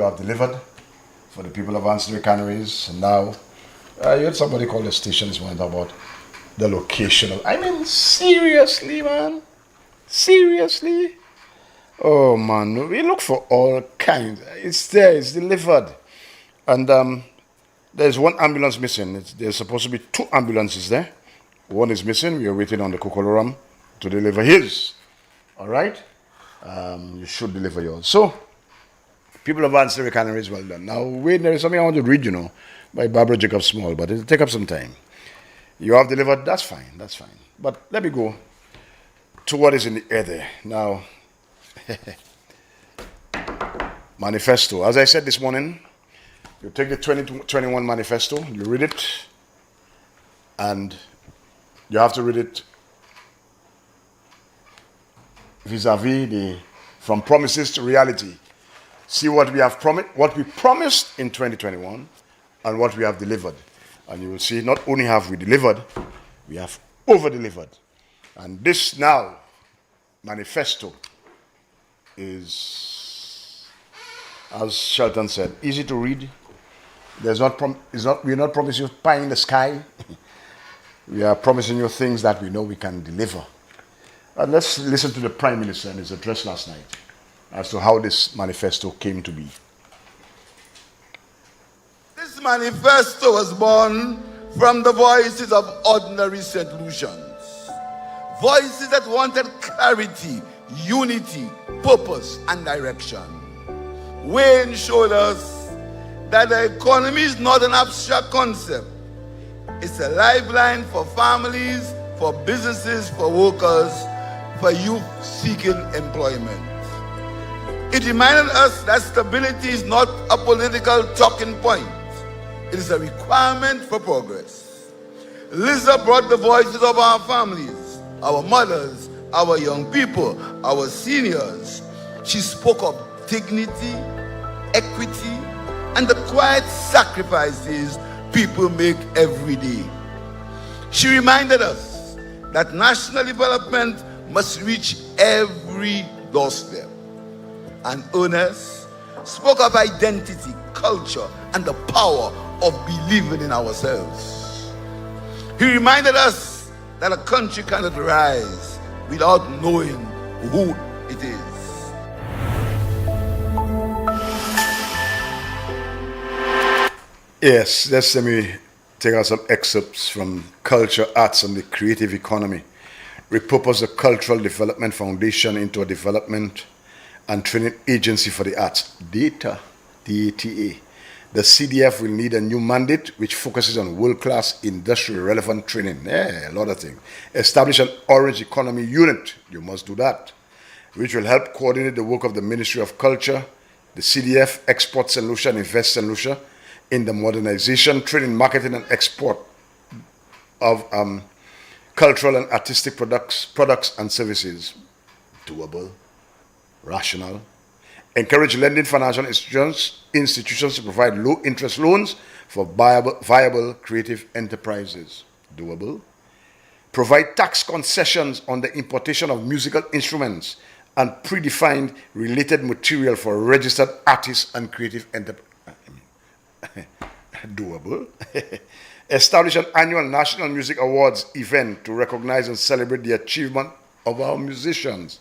have delivered for the people of Ancillary Canaries. And now, you had somebody call the station this morning about the location of, seriously, man. Seriously? Oh, man. We look for all kinds. It's there. It's delivered. And there's one ambulance missing. There's supposed to be 2 ambulances there. One is missing. We are waiting on the Kokoloram to deliver his. All right? You should deliver yours. So, people of Ancillary Canaries, well done. Now, wait, there is something I want to read, by Barbara Jacob Small, but it'll take up some time. You have delivered, that's fine, that's fine. But let me go to what is in the air there. Now, manifesto. As I said this morning, you take the 2021 manifesto, you read it, and you have to read it vis-a-vis from promises to reality. See what we have what we promised in 2021 and what we have delivered. And you will see not only have we delivered, we have over-delivered. And this now manifesto is, as Shelton said, easy to read. We're not promising you pie in the sky. We are promising you things that we know we can deliver. And let's listen to the Prime Minister and his address last night as to how this manifesto came to be. This manifesto was born from the voices of ordinary St. Lucians. Voices that wanted clarity, unity, purpose, and direction. Wayne showed us that the economy is not an abstract concept. It's a lifeline for families, for businesses, for workers, for youth seeking employment. It reminded us that stability is not a political talking point. It is a requirement for progress. Lisa brought the voices of our families, our mothers, our young people, our seniors. She spoke of dignity, equity, and the quiet sacrifices people make every day. She reminded us that national development must reach every doorstep. And Ernest spoke of identity, culture, and the power of believing in ourselves. He reminded us that a country cannot rise without knowing who it is. Yes, let me take out some excerpts from Culture, Arts, and the Creative Economy. Repurpose the Cultural Development Foundation into a development and training agency for the arts. DATA. The CDF will need a new mandate which focuses on world-class industry relevant training. A lot of things. Establish an Orange Economy Unit. You must do that. Which will help coordinate the work of the Ministry of Culture, the CDF, Export St. Lucia, and Invest St. Lucia in the modernization, training, marketing, and export of cultural and artistic products and services. Doable, rational. Encourage lending financial institutions to provide low-interest loans for viable creative enterprises. Doable. Provide tax concessions on the importation of musical instruments and predefined related material for registered artists and creative enterprises. Doable. Establish an annual National Music Awards event to recognize and celebrate the achievement of our musicians,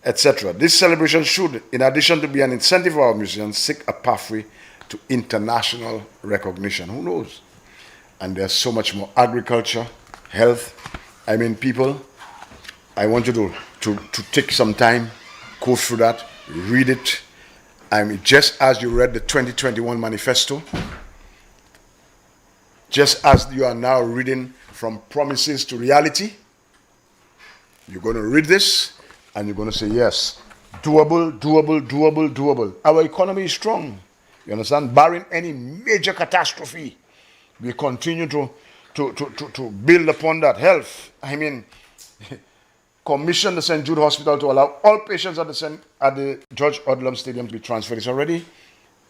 etc. This celebration should, in addition to be an incentive for our musicians, seek a pathway to international recognition. Who knows? And there's so much more. Agriculture, health. People, I want you to take some time, go through that, read it. Just as you read the 2021 manifesto, just as you are now reading from promises to reality, you're going to read this and you're going to say, yes, doable, doable, doable, doable. Our economy is strong. You understand? Barring any major catastrophe, we continue to build upon that. Health, commissioned the St. Jude Hospital to allow all patients at the George Odlum Stadium to be transferred. It's already,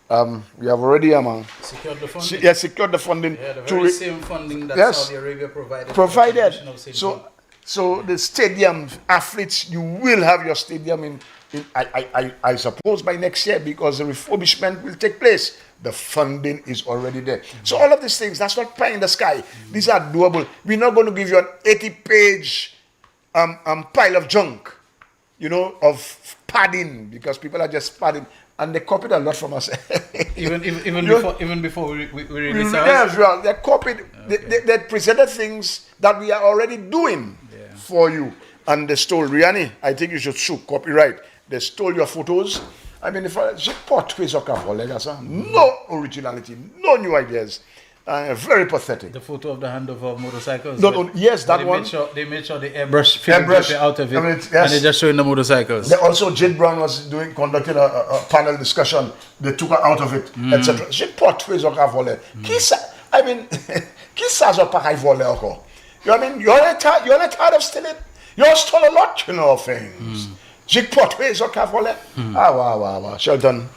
we have already secured the funding. Secured the funding. Yeah, the very same funding that Saudi Arabia provided. So the stadium, athletes, you will have your stadium I suppose by next year, because the refurbishment will take place. The funding is already there. So all of these things, that's not pie in the sky. These are doable. We're not going to give you an 80-page pile of junk, of padding, because people are just padding. And they copied a lot from us. even before we release ours? Yes, well, they copied. Okay. They presented things that we are already doing for you. And they stole, Riani, I think you should sue copyright. They stole your photos. I mean, no originality, no new ideas. Very pathetic. The photo of the handover of motorcycles. Yes, that one. They made sure they airbrush out of it, and they're just showing the motorcycles. They also, Jade Brown was conducting a panel discussion. They took her out of it, etc. I mean, you know, you're tired of stealing. You stole a lot, of things. Wow. Shelton.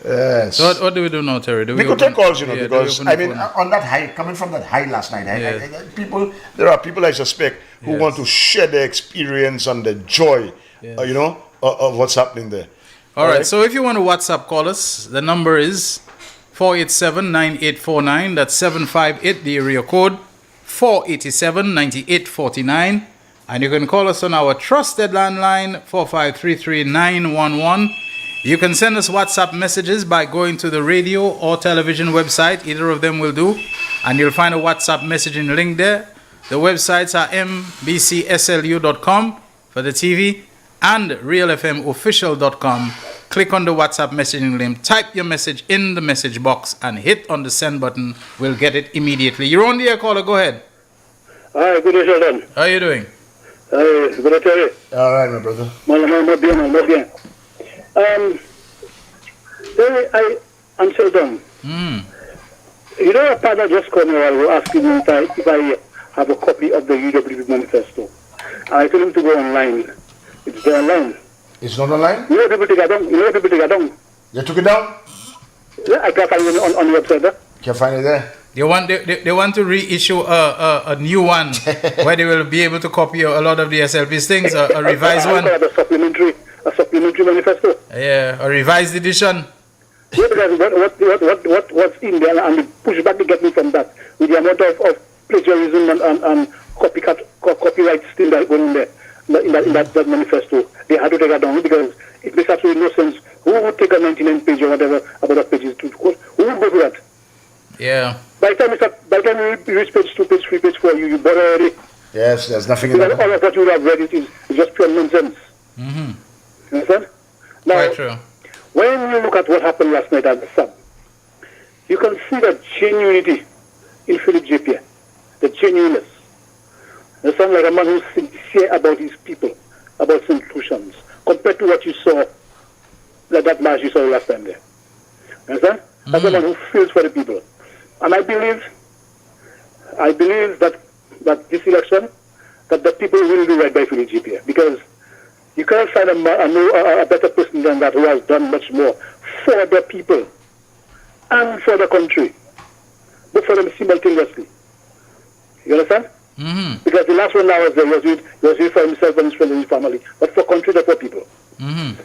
Yes. So what do we do now, Terry? We could take calls, because I mean, on that high, coming from that high last night, there are people I suspect who want to share their experience and the joy, of what's happening there. All right. So if you want to WhatsApp call us, the number is 487-9849. That's 758, the area code 487-9849. And you can call us on our trusted landline 4533-911. You can send us WhatsApp messages by going to the radio or television website. Either of them will do. And you'll find a WhatsApp messaging link there. The websites are mbcslu.com for the TV and realfmofficial.com. Click on the WhatsApp messaging link, type your message in the message box, and hit on the send button. We'll get it immediately. You're on the air, caller. Go ahead. Hi, good day, Sheldon. How are you doing? Good day. All right, my brother. I'm Sheldon. You know, a father just called me while we were asking me if I have a copy of the UWP manifesto. I told him to go online. It's there online. It's not online? You know people take it down. You took it down? Yeah, I can't find it on the website. Can't find it there? They want to reissue a new one where they will be able to copy a lot of the SLP's things, a revised one. A supplementary manifesto. Yeah, a revised edition. Yeah, because what's in there and the pushback they get me from that, with the amount of plagiarism and copyright still that going in there, in that manifesto, they had to take it down because it makes absolutely no sense. Who would take a 99 page or whatever about a pages to quote? Who would go for that? Yeah. By the time you reach page 2, page 3, page 4, you bother already. Yes, there's nothing in that. All of what you have read is just pure nonsense. Mm-hmm. You understand? Now, quite true. When you look at what happened last night at the Sub, you can see the genuinity in Philip J. The genuineness. You sound like a man who's sincere about his people, about his institutions, compared to what you saw, that march you saw last time there. You understand? That's a man who feels for the people. And I believe that this election, that the people will do right by Philip J. Because you cannot find a better person than that who has done much more for the people and for the country, but for them simultaneously. You understand? Mm-hmm. Because the last one I was there was used for himself and his friends and his family, but for country and for people. Mm-hmm.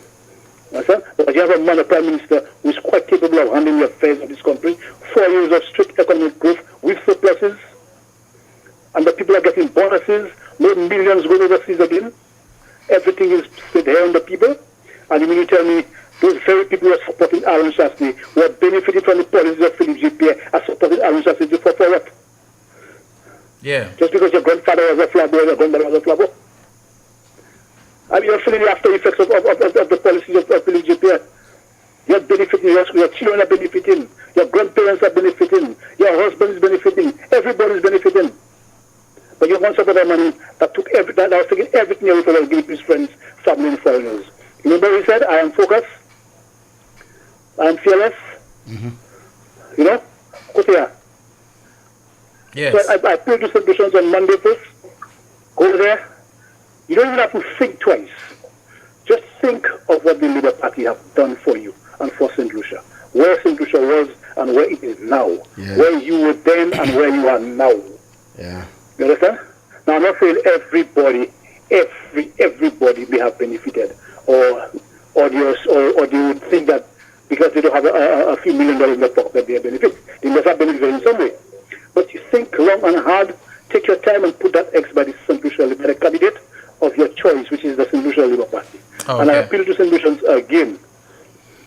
Understand? But you have a man, a prime minister, who is quite capable of handling the affairs of this country. 4 years of strict economic growth with surpluses, and the people are getting bonuses, no millions going overseas again. Everything is split here on the people. And you mean you tell me those very people who are supporting Aaron Shastri, who are benefiting from the policies of Philip J. are supporting Aaron Shastri for what? Yeah. Just because your grandfather was a flabo or your grandmother was a flabo? I mean, you're feeling the after effects of the policies of Philip J. You're benefiting, your children are benefiting, your grandparents are benefiting, your husband is benefiting, everybody is benefiting. But you want support a man that took that was taking everything away from his his friends, family, and foreigners. Remember he said, I am focused, I am fearless. Mm-hmm. You know? Kotia. Yes. So I played to celebrations on Monday first. Go there, You don't even have to think twice. Just think of what the Labour Party have done for you and for St. Lucia. Where St. Lucia was and where it is now. Yeah. Where you were then and where you are now. Yeah. You understand? Now, I'm not saying everybody may have benefited, or they would think that because they don't have a few $1 million in their pocket that they have benefit. They must have benefited in some way. But you think long and hard, take your time and put that X by the St. Lucia by the candidate of your choice, which is the St. Lucia Labour Party. Okay. And I appeal to St. Lucians again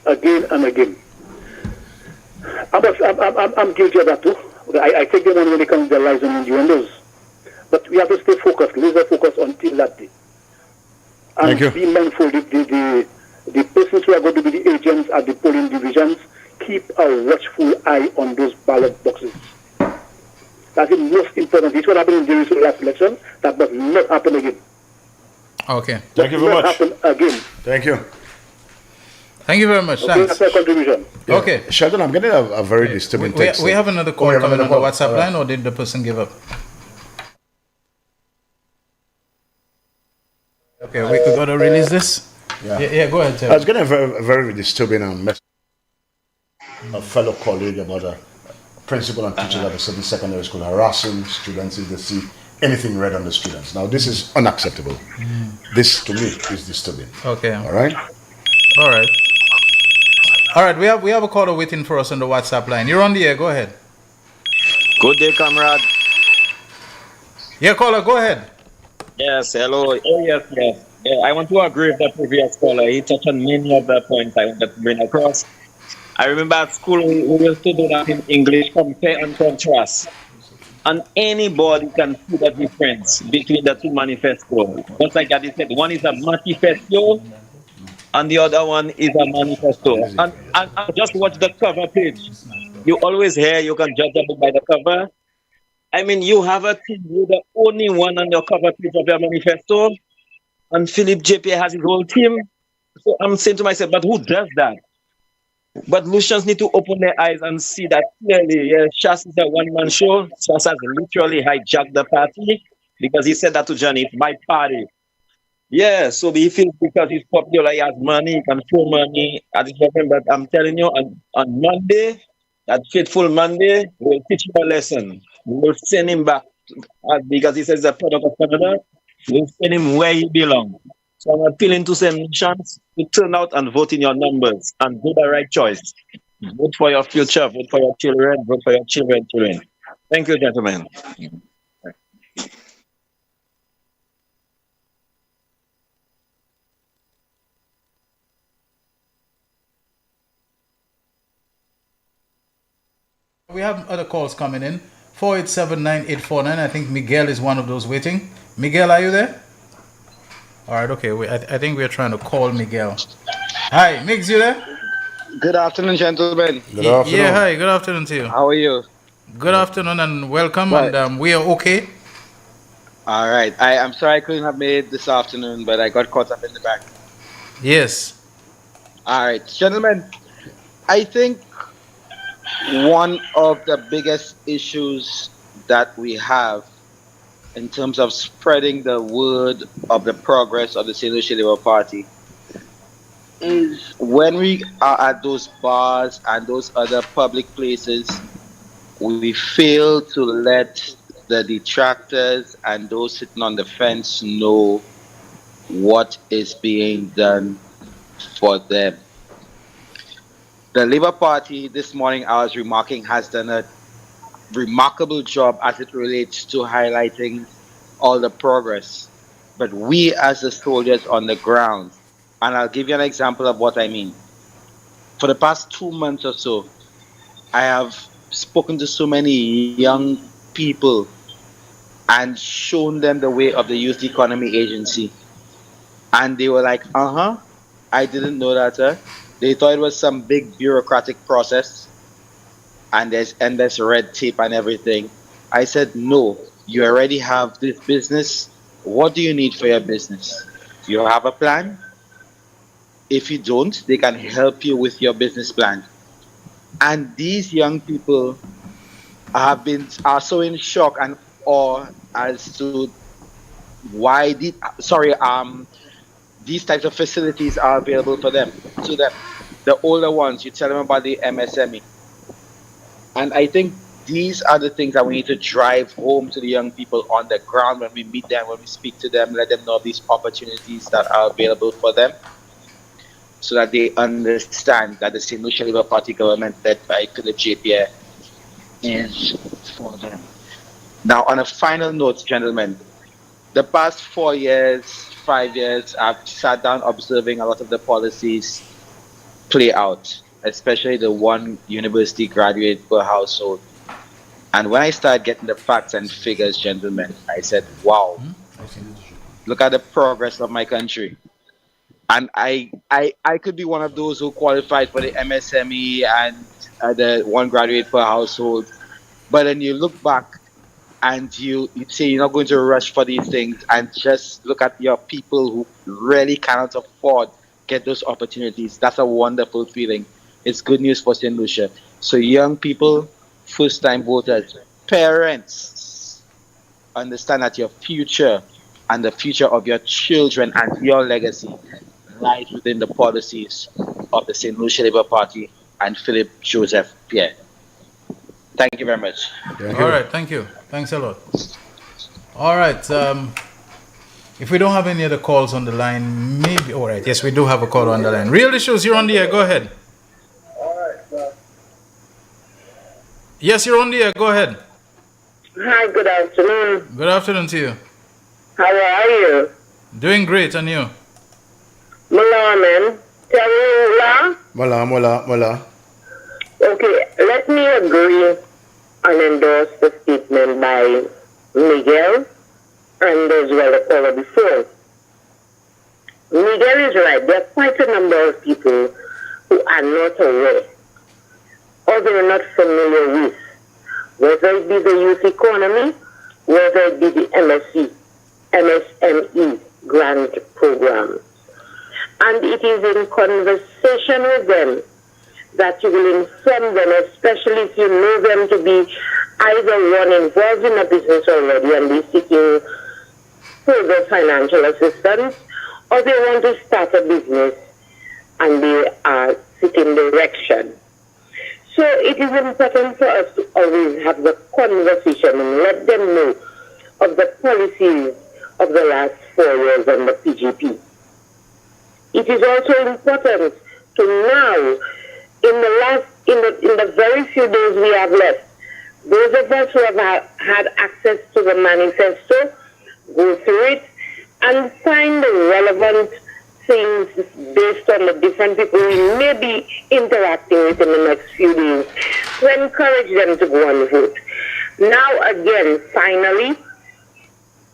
and again. I'm guilty of that too. I take them on when they come to their lives and innuendos. But we have to stay focused, laser focused until that day. And Thank you. be mindful, the persons who are going to be the agents at the polling divisions, keep a watchful eye on those ballot boxes. That's the most important. This is what happened in the last election. That must not happen again. Okay. Thank you very much. Happen again. Thank you. Thank you very much. Okay, Thanks. that's my contribution. Yeah. Okay. Sheldon, I'm getting a very disturbing text. We have another call we have coming another on the call. WhatsApp All right. line, or did the person give up? Okay, we got to release this. Yeah, go ahead, Ted. I was getting a very disturbing message. A fellow colleague about a principal and teacher at a certain secondary school harassing students if they see anything red on the students. Now, this is unacceptable. This, to me, is disturbing. Okay. All right? All right. All right, we have a caller waiting for us on the WhatsApp line. You're on the air. Go ahead. Good day, comrade. Yeah, caller, go ahead. Yes, hello. Oh, yes. Yeah, I want to agree with the previous caller. He touched on many of the points I wanted to bring across. I remember at school, we used to do that in English, compare and contrast. And anybody can see the difference between the two manifestos. Just like I said, one is a manifesto, and the other one is a manifesto. And just watch the cover page. You always hear you can judge a book by the cover. I mean, you have a team, you're the only one on the cover page of your manifesto, and Philip JP has his whole team. So I'm saying to myself, but who does that? But Lucians need to open their eyes and see that clearly. Yeah, Shas is a one-man show. Shas has literally hijacked the party because he said that to Johnny, it's my party. Yeah, so he feels because he's popular, he has money, he can throw money. I just remember, but I'm telling you, on Monday, that fateful Monday, we'll teach him a lesson. We'll send him back because he says the product of Canada. We'll send him where he belongs. So I'm appealing to St. Lucians to turn out and vote in your numbers and do the right choice. Vote for your future, vote for your children, vote for your children. Thank you, gentlemen. We have other calls coming in. 487-9849. I think Miguel is one of those waiting. Miguel, are you there? All right, okay. I think we're trying to call Miguel. Hi, Mix, you there? Good afternoon, gentlemen. Good afternoon. Yeah, hi. Good afternoon to you. How are you? Good afternoon and welcome. Right. And we are okay. All right. I'm sorry I couldn't have made it this afternoon, but I got caught up in the back. Yes. All right, gentlemen. I think one of the biggest issues that we have in terms of spreading the word of the progress of the St. Lucia Labour Party is when we are at those bars and those other public places, we fail to let the detractors and those sitting on the fence know what is being done for them. The Labour Party, this morning I was remarking, has done a remarkable job as it relates to highlighting all the progress. But we as the soldiers on the ground, and I'll give you an example of what I mean. For the past 2 months or so, I have spoken to so many young people and shown them the way of the Youth Economy Agency. And they were like, I didn't know that. They thought it was some big bureaucratic process and there's endless red tape and everything. I said, no, you already have this business. What do you need for your business? You have a plan? If you don't, they can help you with your business plan. And these young people are so in shock and awe as to these types of facilities are available for them, to them. The older ones, you tell them about the MSME. And I think these are the things that we need to drive home to the young people on the ground when we meet them, when we speak to them, let them know of these opportunities that are available for them, so that they understand that the St. Lucia Labour Party government led by Philip J. Pierre is for them. Now, on a final note, gentlemen, the past 4 years, 5 years, I've sat down observing a lot of the policies play out, especially the one university graduate per household. And when I started getting the facts and figures, gentlemen, I said, wow, look at the progress of my country. And I could be one of those who qualified for the MSME and the one graduate per household. But then you look back and you say you're not going to rush for these things, and just look at your people who really cannot afford get those opportunities. That's a wonderful feeling. It's good news for St. Lucia. So young people, first-time voters, parents, understand that your future and the future of your children and your legacy lies within the policies of the St. Lucia Labour Party and Philip Joseph Pierre. Thank you very much. All right, thank you. Thanks a lot. All right. If we don't have any other calls on the line, maybe. All right. Yes, we do have a call on the line. Real Issues, you're on the air. Go ahead. Yes, you're on the air. Go ahead. Hi, good afternoon. Good afternoon to you. How are you? Doing great, and you? Mula, man. Mula. Okay, let me agree and endorse the statement by Miguel and as well the caller before. Miguel is right. There are quite a number of people who are not aware or they are not familiar with, whether it be the youth economy, whether it be the MSME grant program. And it is in conversation with them that you will inform them, especially if you know them to be either one involved in a business already and be seeking further financial assistance, or they want to start a business and they are seeking direction. So it is important for us to always have the conversation and let them know of the policies of the last 4 years on the PGP. It is also important to now, in the very few days we have left, those of us who have had access to the manifesto, go through it and find the relevant things based on the different people we may be interacting with in the next few days to encourage them to go and vote. Now again, finally,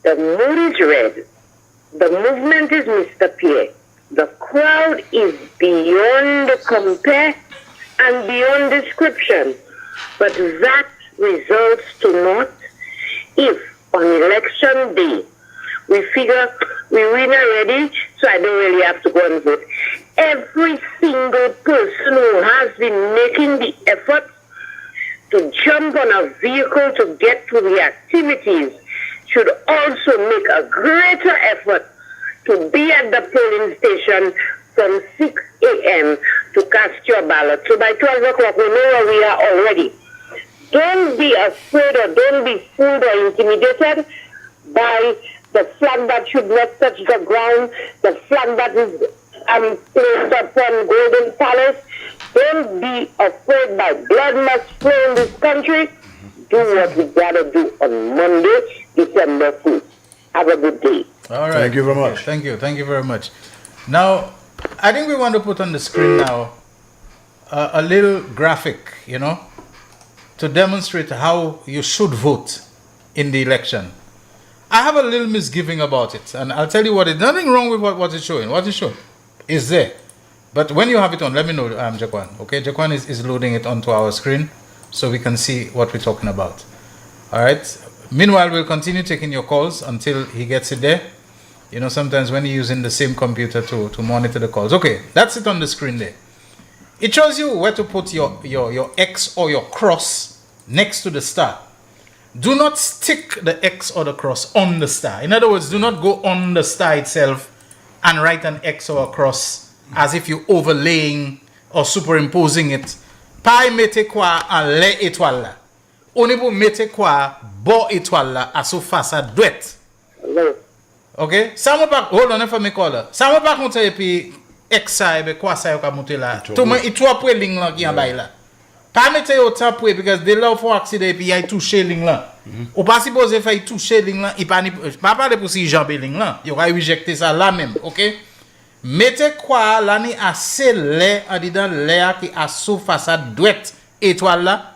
the mood is red. The movement is Mr. Pierre. The crowd is beyond compare and beyond description. But that results to naught if on election day we figure we win already, so I don't really have to go and vote. Every single person who has been making the effort to jump on a vehicle to get to the activities should also make a greater effort to be at the polling station from 6 a.m. to cast your ballot. So by 12 o'clock, we know where we are already. Don't be afraid or don't be fooled or intimidated by the flag that should not touch the ground, the flag that is placed upon Golden Palace. Don't be afraid by blood must flow in this country. Do what we gotta do on Monday, December 5th. Have a good day. All right. Thank you very much. Thank you. Thank you very much. Now, I think we want to put on the screen now a little graphic, to demonstrate how you should vote in the election. I have a little misgiving about it, and I'll tell you what. There's nothing wrong with what it's showing. What it's showing is there. But when you have it on, let me know, Jaquan. Okay, Jaquan is loading it onto our screen so we can see what we're talking about. All right. Meanwhile, we'll continue taking your calls until he gets it there. Sometimes when you're using the same computer to monitor the calls. Okay, that's it on the screen there. It shows you where to put your X or your cross next to the star. do not stick the X or the cross on the star. In other words, do not go on the star itself and write an X or a cross as if you're overlaying or superimposing it. Pas mettez quoi en les étoiles là. On est pour mettre quoi bon étoile là à sous façade droite. OK? Ça m'a pas hold on for me call. Ça m'a pas compter et puis X ça et quoi ça va monter là. Tout moi il trois points ligne là qui en bas là. Pas mettre autant pour parce que de là faut accident et puis il a touché ligne là. Ou pas supposé faire toucher ligne là, il pas parler pour si jambe ligne là. Il va éjecter ça là même, OK? Mettez quoi là ni assez lait en dedans l'air qui a sous façade droite étoile là.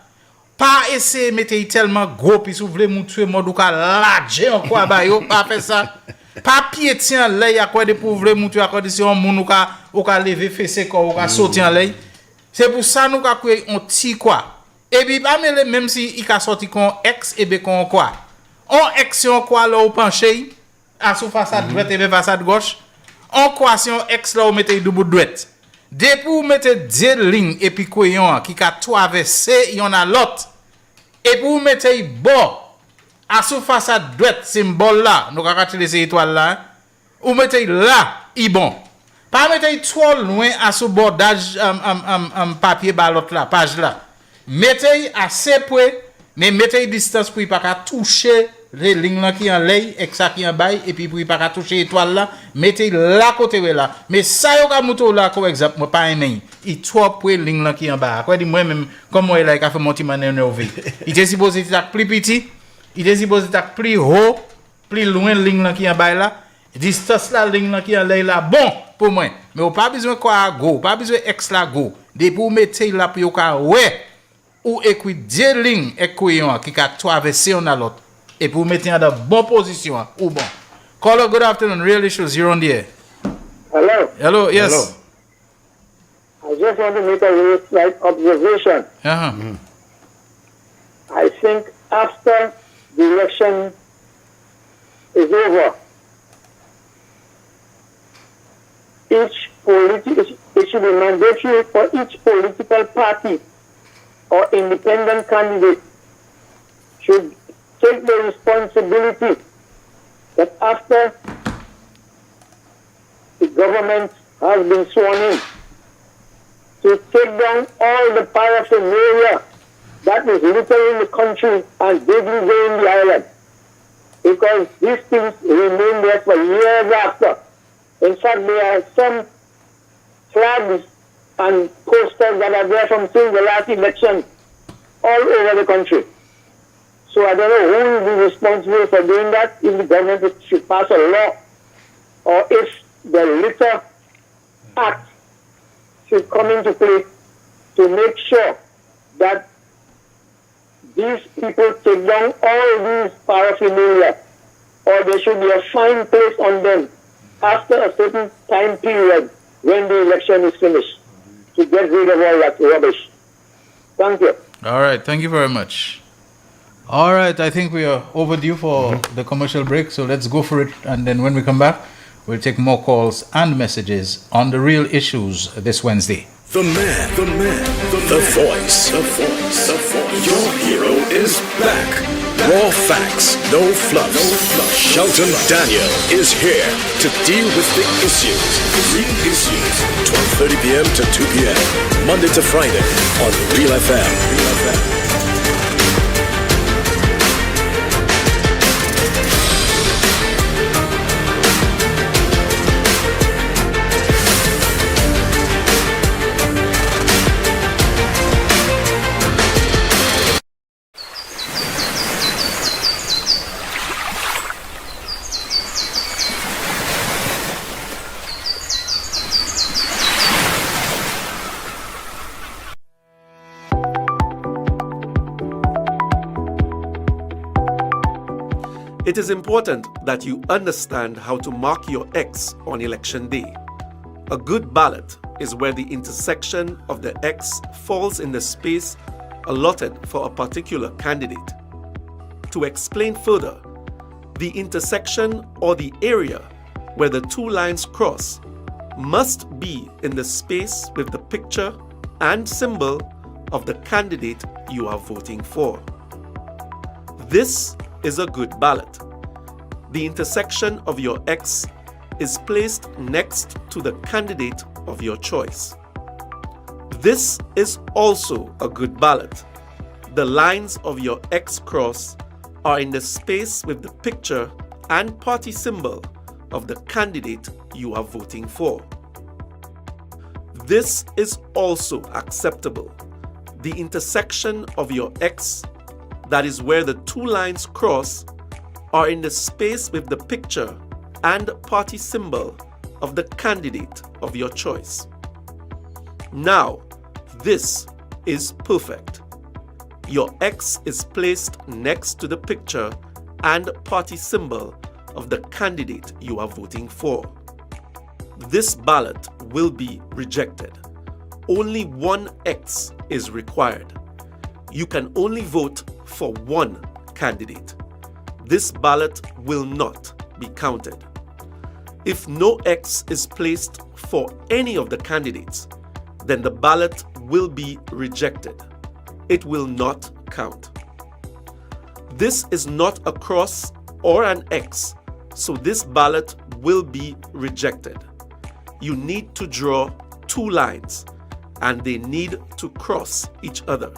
Pas essayer mettre tellement gros puis si vous voulez montrer mode ou ka larger en quoi ba yo, pas faire ça. Pas piétiner en l'air à quoi de pour voulez montrer à condition moun ou ka lever fessé quoi ou ka sortir en l'air. C'est pour ça nous ka créer un petit quoi. Et puis même si il a sorti con X et B con quoi. On X on quoi là ou penché à sous façade droite et façade gauche. En quoi si on X là ou mettez double droite. Dès pour mettre deux lignes et puis coyon qui a traversé y en a l'autre. Et pour mettre bon à sous façade droite symbole là, nous ka utiliser étoile là. Ou mettez là, y bon. Pas mettre trop loin à sous bordage papier ba l'autre là, page là. Mettez assez près mais mettez distance pour pas toucher les lignes là qui en l'air et ça qui en bas et puis pour pas toucher étoile là mettez là côté là mais ça yo ka moto là comme exemple moi pas aimé il trop près ligne là qui en bas quoi dit moi même comme moi là il a fait monter manœuvre il était supposé être plus petit il était supposé être plus haut plus loin ligne là qui en bas là distance là ligne là qui en l'air là bon pour moi mais on pas besoin quoi go pas besoin X là go de pour mettre là pour ka ouais ou écrit deux lignes écoyon qui a traversé on à l'autre et pour mettre dans bonne position ou bon. Caller, good afternoon. Real Issues, you're on the air. Hello. Hello, yes. Hello. I just want to make a real slight observation. I think after the election is over, it should be mandatory for each political party or independent candidate should take the responsibility that after the government has been sworn in to take down all the paraphernalia that is littering the country and degrading the island. Because these things remain there for years after. In fact, there are some flags and posters that are there from since the last election all over the country. So I don't know who will be responsible for doing that, if the government should pass a law or if the Litter Act should come into play to make sure that these people take down all these paraphernalia, or there should be a fine placed on them after a certain time period when the election is finished to get rid of all that rubbish. Thank you. All right, thank you very much. All right, I think we are overdue for the commercial break, so let's go for it. And then when we come back, we'll take more calls and messages on the real issues this Wednesday. The man, the voice. Your hero is back. Raw facts, no fluff. Shelton Daniel is here to deal with the issues. Real issues. 12:30 p.m. to 2 p.m. Monday to Friday on Real FM. It is important that you understand how to mark your X on election day. A good ballot is where the intersection of the X falls in the space allotted for a particular candidate. To explain further, the intersection or the area where the two lines cross must be in the space with the picture and symbol of the candidate you are voting for. This is a good ballot. The intersection of your X is placed next to the candidate of your choice. This is also a good ballot. The lines of your X cross are in the space with the picture and party symbol of the candidate you are voting for. This is also acceptable. The intersection of your X, that is where the two lines cross, are in the space with the picture and party symbol of the candidate of your choice. Now, this is perfect. Your X is placed next to the picture and party symbol of the candidate you are voting for. This ballot will be rejected. Only one X is required. You can only vote for one candidate. This ballot will not be counted. If no X is placed for any of the candidates, then the ballot will be rejected. It will not count. This is not a cross or an X, so this ballot will be rejected. You need to draw two lines, and they need to cross each other.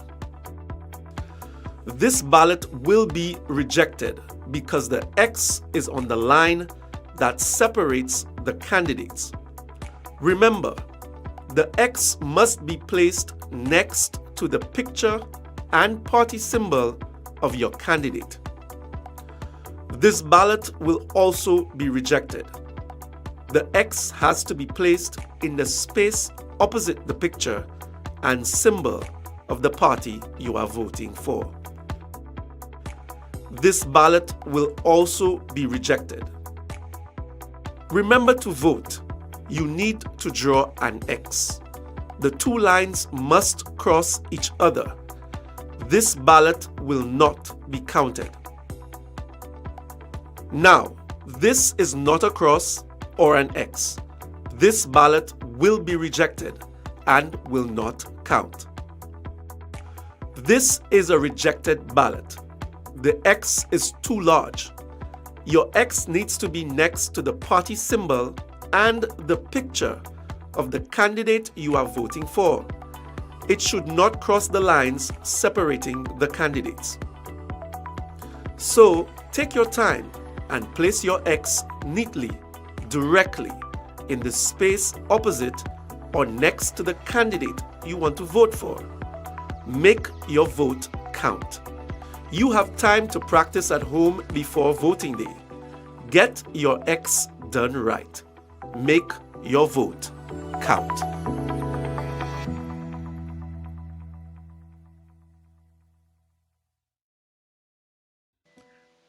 This ballot will be rejected because the X is on the line that separates the candidates. Remember, the X must be placed next to the picture and party symbol of your candidate. This ballot will also be rejected. The X has to be placed in the space opposite the picture and symbol of the party you are voting for. This ballot will also be rejected. Remember to vote. You need to draw an X. The two lines must cross each other. This ballot will not be counted. Now, this is not a cross or an X. This ballot will be rejected and will not count. This is a rejected ballot. The X is too large. Your X needs to be next to the party symbol and the picture of the candidate you are voting for. It should not cross the lines separating the candidates. So, take your time and place your X neatly, directly in the space opposite or next to the candidate you want to vote for. Make your vote count. You have time to practice at home before voting day. Get your X done right. Make your vote count.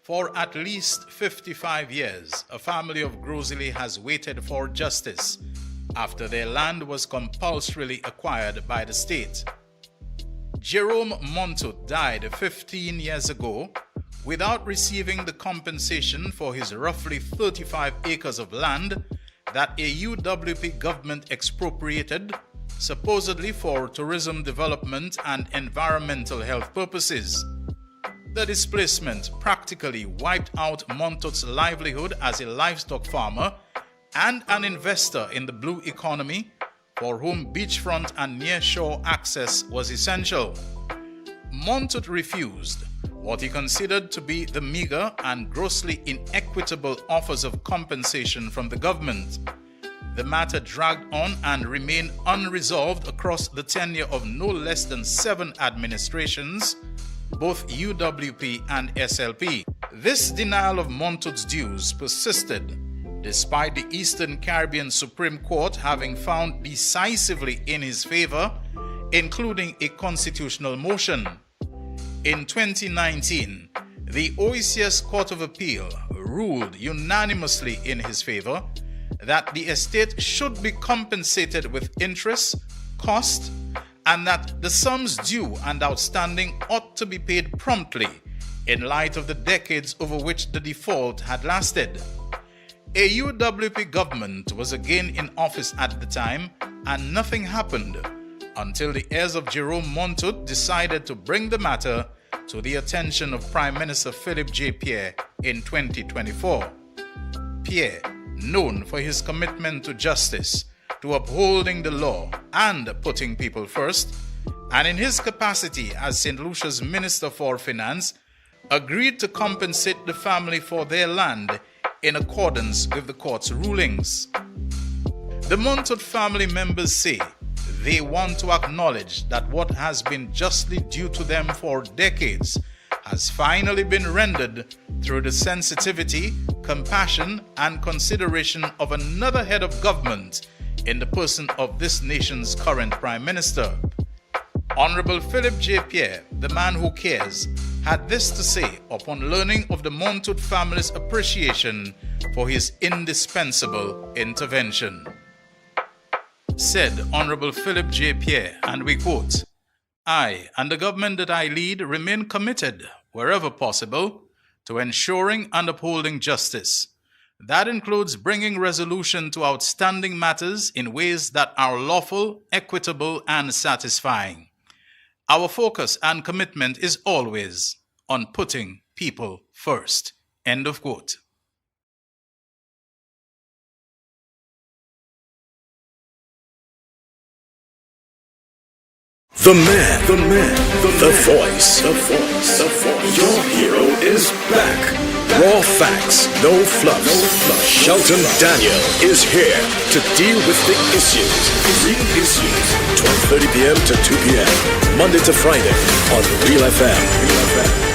For at least 55 years, a family of Grosili has waited for justice after their land was compulsorily acquired by the state. Jerome Montut died 15 years ago without receiving the compensation for his roughly 35 acres of land that a UWP government expropriated, supposedly for tourism development and environmental health purposes. The displacement practically wiped out Montut's livelihood as a livestock farmer and an investor in the blue economy, for whom beachfront and nearshore access was essential. Montut refused what he considered to be the meager and grossly inequitable offers of compensation from the government. The matter dragged on and remained unresolved across the tenure of no less than 7 administrations, both UWP and SLP. This denial of Montut's dues persisted, despite the Eastern Caribbean Supreme Court having found decisively in his favor, including a constitutional motion. In 2019, the OECS Court of Appeal ruled unanimously in his favor that the estate should be compensated with interest, cost, and that the sums due and outstanding ought to be paid promptly in light of the decades over which the default had lasted. A UWP government was again in office at the time, and nothing happened until the heirs of Jerome Montut decided to bring the matter to the attention of Prime Minister Philip J. Pierre in 2024. Pierre, known for his commitment to justice, to upholding the law and putting people first, and in his capacity as St. Lucia's Minister for Finance, agreed to compensate the family for their land in accordance with the court's rulings. The Montaut family members say they want to acknowledge that what has been justly due to them for decades has finally been rendered through the sensitivity, compassion, and consideration of another head of government in the person of this nation's current Prime Minister. Honorable Philip J. Pierre, the man who cares, had this to say upon learning of the Montaut family's appreciation for his indispensable intervention. Said Honorable Philip J. Pierre, and we quote, "I and the government that I lead remain committed, wherever possible, to ensuring and upholding justice. That includes bringing resolution to outstanding matters in ways that are lawful, equitable, and satisfying. Our focus and commitment is always on putting people first." End of quote. The man, the voice. Your hero is back. Raw facts, no fluff. Shelton Daniel is here to deal with the issues. Real issues. 12:30 p.m. to 2 p.m. Monday to Friday on Real FM.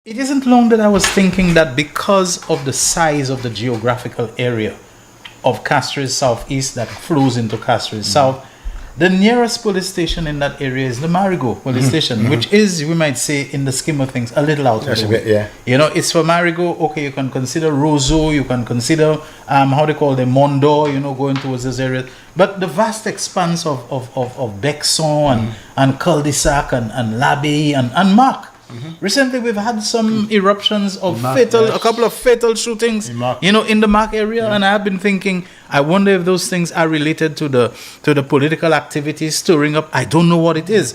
It isn't long that I was thinking that because of the size of the geographical area of Castries Southeast that flows into Castries South, the nearest police station in that area is the Marigot police station, which is, we might say, in the scheme of things, a little out of the way. You know, it's for Marigot. Okay, you can consider Roseau, you can consider how they call the Mondo, you know, going towards this area. But the vast expanse of Bexon and Cul-de-Sac and L'Abbaye and Marc. Recently, we've had some eruptions of a couple of fatal shootings, you know, in the Marc area, and I have been thinking, I wonder if those things are related to the political activities stirring up. I don't know what it is,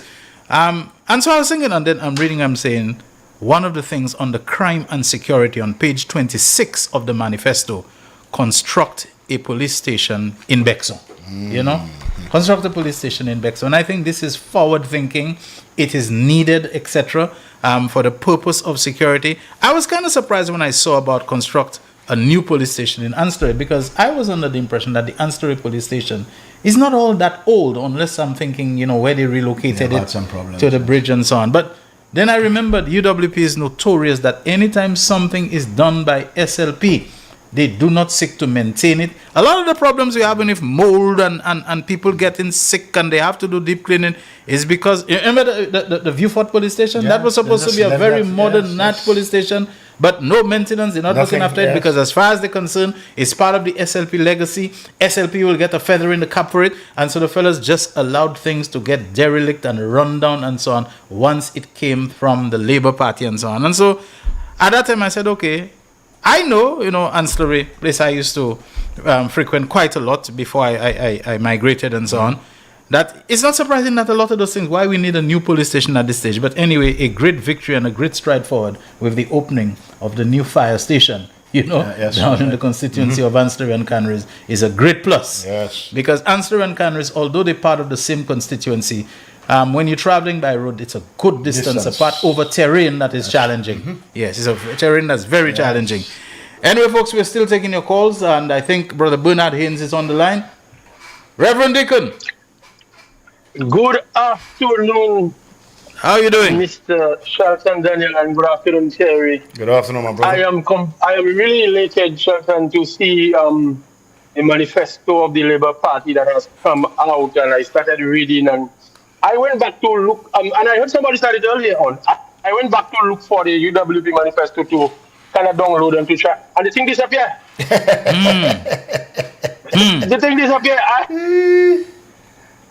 and so I was thinking, and then I'm saying, one of the things on the crime and security on page 26 of the manifesto, construct a police station in Bexon, you know. Construct a police station in Bexon. And I think this is forward thinking. It is needed, etc., for the purpose of security. I was kind of surprised when I saw about construct a new police station in Anstory, because I was under the impression that the Anstory police station is not all that old, unless I'm thinking, you know, where they relocated it to the bridge and so on. But then I remembered UWP is notorious that anytime something is done by SLP, they do not seek to maintain it. A lot of the problems we have with mold and people getting sick and they have to do deep cleaning is because, you remember the Vieux-Fort police station? That was supposed to be a very modern police station, but no maintenance. They're not looking after it because as far as they're concerned, it's part of the SLP legacy. SLP will get a feather in the cap for it. And so the fellas just allowed things to get derelict and run down and so on once it came from the Labour Party and so on. And so at that time I said, okay, I know, you know, Anstory, place I used to frequent quite a lot before I migrated and so on, that it's not surprising that a lot of those things, why we need a new police station at this stage. But anyway, a great victory and a great stride forward with the opening of the new fire station, you know, down in the constituency of Anstory and Canris is a great plus. Yes. Because Anstory and Canris, although they're part of the same constituency, when you're traveling by road, it's a good distance apart over terrain that is challenging. Yes, it's a terrain that's very challenging. Anyway, folks, we're still taking your calls, and I think Brother Bernard Haynes is on the line. Reverend Deacon. Good afternoon. How are you doing? Mr. Shelton Daniel, and good afternoon, Terry. Good afternoon, my brother. I am really elated, Shelton, to see the manifesto of the Labour Party that has come out, and I started reading, and I went back to look, and I heard somebody started earlier on. I went back to look for the UWP manifesto to kind of download and to try, and the thing disappeared. The thing disappeared.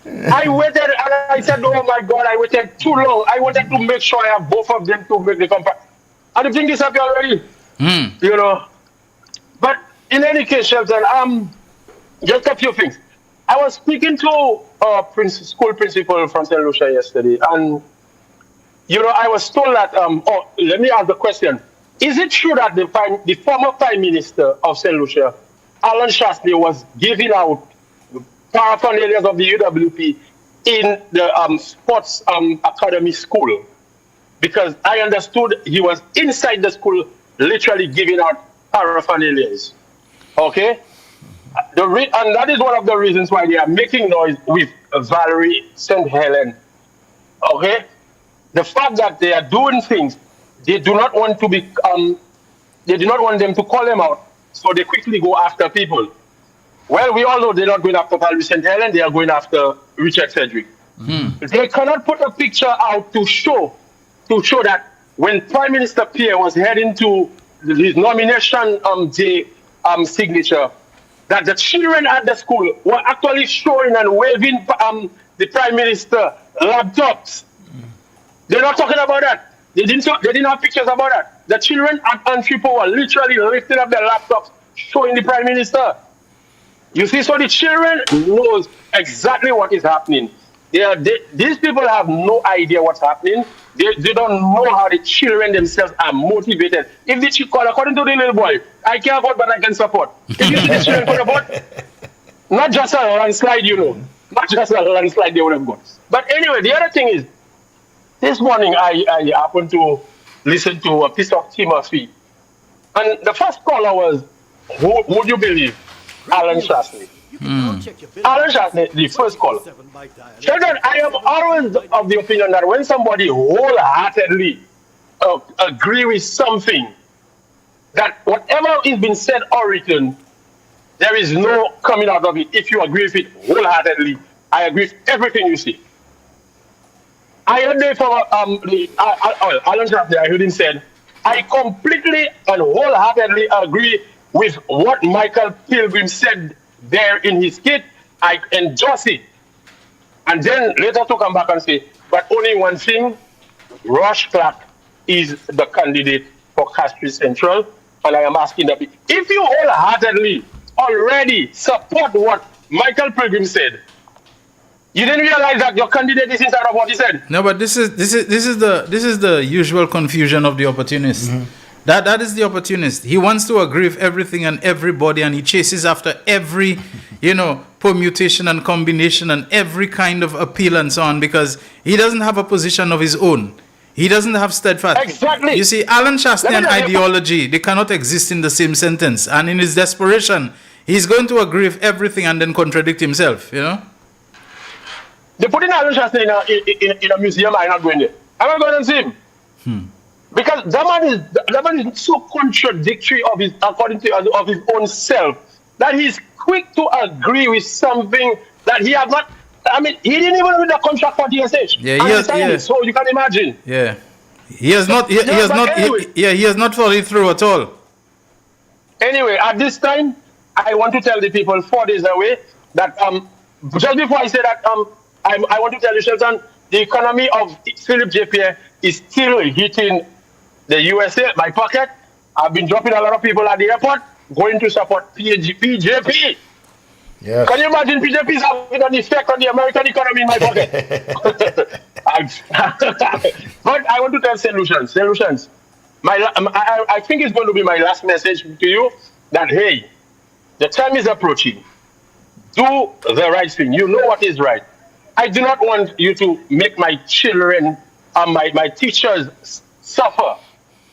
I waited, and I said, oh my God, I waited too long. I wanted to make sure I have both of them to make the comparison. And the thing disappeared already. You know. But in any case, Shelton, just a few things. I was speaking to a school principal from St. Lucia yesterday, and you know, I was told that. Let me ask the question: is it true that the former Prime Minister of St. Lucia, Alan Shasley, was giving out paraphernalia of the UWP in the sports academy school? Because I understood he was inside the school, literally giving out paraphernalia. Okay? And that is one of the reasons why they are making noise with Valerie St. Helen. Okay? The fact that they are doing things, they do not want to be, they do not want them to call them out, so they quickly go after people. Well, we all know they're not going after Valerie St. Helen, they are going after Richard Cedric. They cannot put a picture out to show that when Prime Minister Pierre was heading to his nomination day signature, that the children at the school were actually showing and waving the Prime Minister laptops. They're not talking about that. They didn't have pictures about that. The children at Anfipo were literally lifting up their laptops, showing the Prime Minister. You see, so the children knows exactly what is happening. These people have no idea what's happening. They don't know how the children themselves are motivated. If the children, according to the little boy, I can't vote, but I can support. If you see the children could have voted, not just a landslide, you know. Not just a landslide they would have got. But anyway, the other thing is, this morning I happened to listen to a piece of Timothy. And the first caller was, who would you believe? Alan Shasley. Alan Shasley, the first caller. Children, I am always of the opinion that when somebody wholeheartedly agree with something, that whatever is being said or written, there is no coming out of it. If you agree with it wholeheartedly, I agree with everything you say. I heard from Alan Shasley, I heard him say, I completely and wholeheartedly agree with what Michael Pilgrim said there in his skit. I endorse it. And then later to come back and say, but only one thing, Rush Clark is the candidate for Castries Central. And I am asking that if you wholeheartedly already support what Michael Pilgrim said, you didn't realize that your candidate is inside of what he said. No, but this is the usual confusion of the opportunist. That is the opportunist. He wants to agree with everything and everybody, and he chases after every, permutation and combination and every kind of appeal and so on, because he doesn't have a position of his own. He doesn't have steadfast. Exactly. You see, Alan Shasley and ideology, they cannot exist in the same sentence. And in his desperation, he's going to agree with everything and then contradict himself, They put in Alan Shasley in a museum. I'm not going there. I'm not going to see him. Because that man is so contradictory according to his own self, that he's quick to agree with something that he has not. I mean, he didn't even read the contract for DSH. So you can imagine. Yeah, he has not. He has not followed through at all. Anyway, at this time, I want to tell the people 4 days away that just before I say that I want to tell you, Shelton, the economy of Philip J. Pierre is still hitting the USA, my pocket. I've been dropping a lot of people at the airport going to support PJP. Yes. Can you imagine PJP is having an effect on the American economy in my pocket? But I want to tell St. Lucians, I think it's going to be my last message to you that, hey, the time is approaching. Do the right thing. You know what is right. I do not want you to make my children and my teachers suffer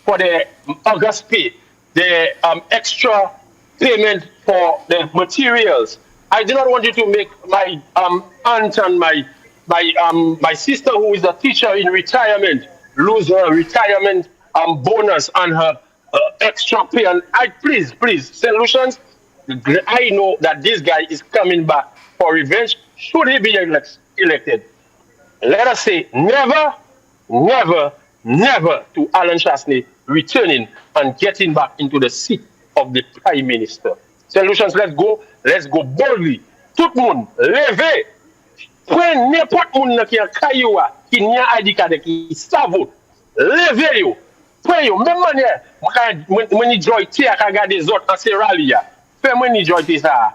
for the August pay, the extra payment for the materials. I do not want you to make my aunt and my sister, who is a teacher in retirement, lose her retirement bonus and her extra pay. And please, St. Lucians, I know that this guy is coming back for revenge should he be elected. Let us say never, never, never to Alan Chasney returning and getting back into the seat of the Prime Minister. St. Lucians, let's go boldly. Tout le monde, levez. Prenez n'importe monde qui a cailloua, qui n'y a ID card, qui savent. Levez-vous. Prenez même manière. Moi, ni joy, tu as regardé les autres en Sierra Leone. Fais-moi ni joy, ça.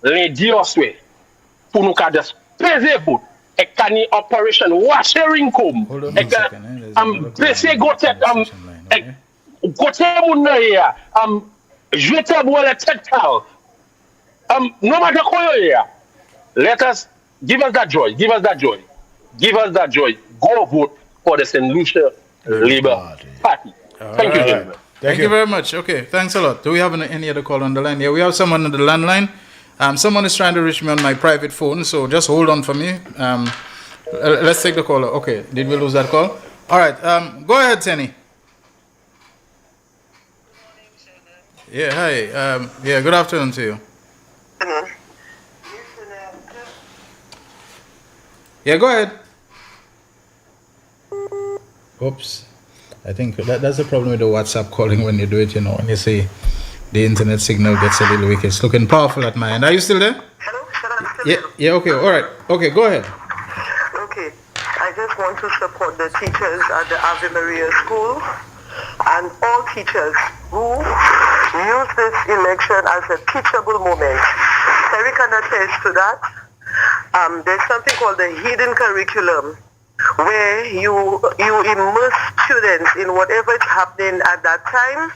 Lundi au soir. Pour nous cadrer. Pesez-vous. Et quand il operation washing comb. Et quand blessé gote, gote moun here. Jeter boule tête. No matter what you are. Let us give us that joy. Give us that joy. Give us that joy. Go vote for the St. Lucia Labour Party. Thank you, gentlemen. Thank you very much. Okay, thanks a lot. Do we have any other call on the line? Yeah, we have someone on the landline. Someone is trying to reach me on my private phone, so just hold on for me. Let's take the caller. Okay, did we lose that call? All right, go ahead, Tenny. Yeah, hi. Yeah, good afternoon to you. Yeah, go ahead. Oops. I think that's the problem with the WhatsApp calling when you do it, when you see the internet signal gets a little weak. It's looking powerful at my end. Are you still there? Hello? Yeah, okay, all right. Okay, go ahead. Okay, I just want to support the teachers at the Ave Maria School and all teachers who use this election as a teachable moment. Terry can attest to that. There's something called the hidden curriculum, where you immerse students in whatever is happening at that time,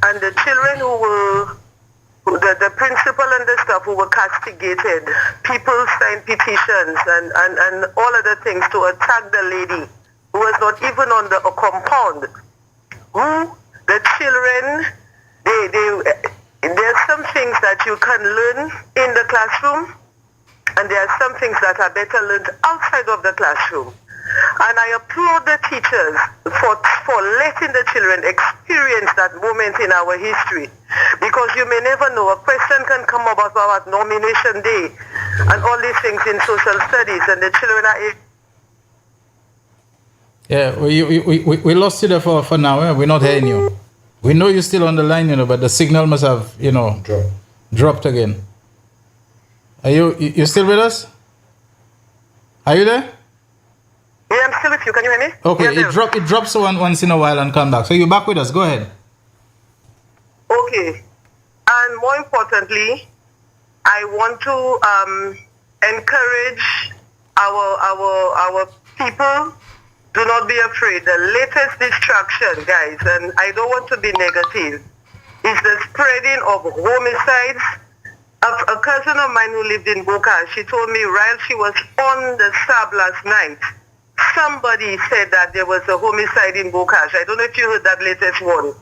and the children who were, the principal and the staff who were castigated, people signed petitions and all other things to attack the lady who was not even on the compound. The children, there are some things that you can learn in the classroom, and there are some things that are better learned outside of the classroom. And I applaud the teachers for letting the children experience that moment in our history. Because you may never know, a question can come up about nomination day and all these things in social studies, and the children are... Yeah, we lost you there for now. We're not hearing you. We know you're still on the line, but the signal must have, dropped again. Are you still with us? Are you there? Yeah, I'm still with you. Can you hear me? Okay, yeah, it drops once in a while and come back. So you're back with us. Go ahead. Okay. And more importantly, I want to encourage our people. Do not be afraid. The latest distraction, guys, and I don't want to be negative, is the spreading of homicides. A cousin of mine who lived in Boca, she told me while she was on the sub last night, somebody said that there was a homicide in Bocash. I don't know if you heard that latest one,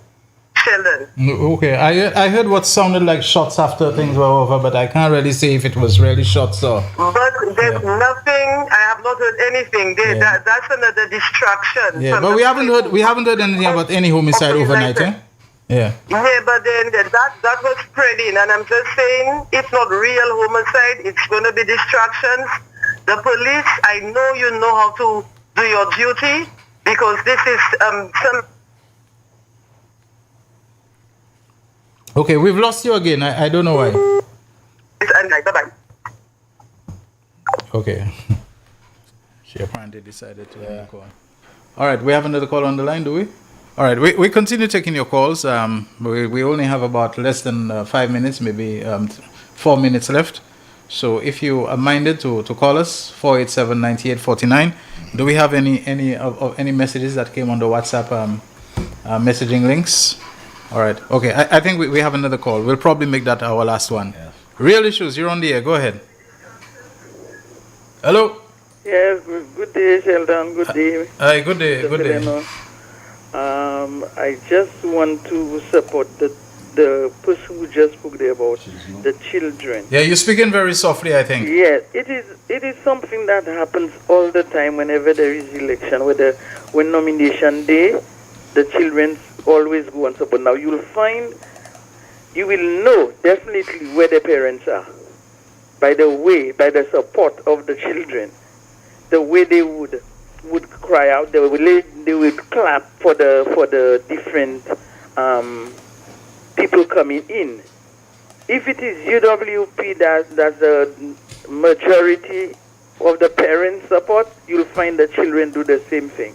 Sheldon. Okay, I heard what sounded like shots after things were over, but I can't really say if it was really shots or... But there's nothing, I have not heard anything. That's another distraction. Yeah, but we haven't heard anything about any homicide overnight, eh? Yeah. Yeah, but then that was spreading, and I'm just saying, it's not real homicide, it's going to be distractions. The police, I know you know how to do your duty, because this is some... Okay, we've lost you again. I don't know why. Bye-bye. Okay. She apparently decided to end the call. All right, we have another call on the line, do we? All right, we continue taking your calls. We only have about less than 5 minutes, maybe 4 minutes left. So if you are minded to call us, 487-9849. Do we have any messages that came on the WhatsApp messaging links? All right. Okay. I think we have another call. We'll probably make that our last one. Yeah. Real Issues, you're on the air. Go ahead. Hello. Yes. Good day, Sheldon. Good day. Hi. Good day. Good day. I just want to support the person who just spoke there about the children. Yeah, you're speaking very softly, I think. Yes, it is something that happens all the time whenever there is election, when nomination day, the children always go and support. Now you'll find you will know definitely where the parents are by the support of the children, the way they would cry out, they would clap for the different people coming in. If it is UWP that's the majority of the parents support, you'll find the children do the same thing.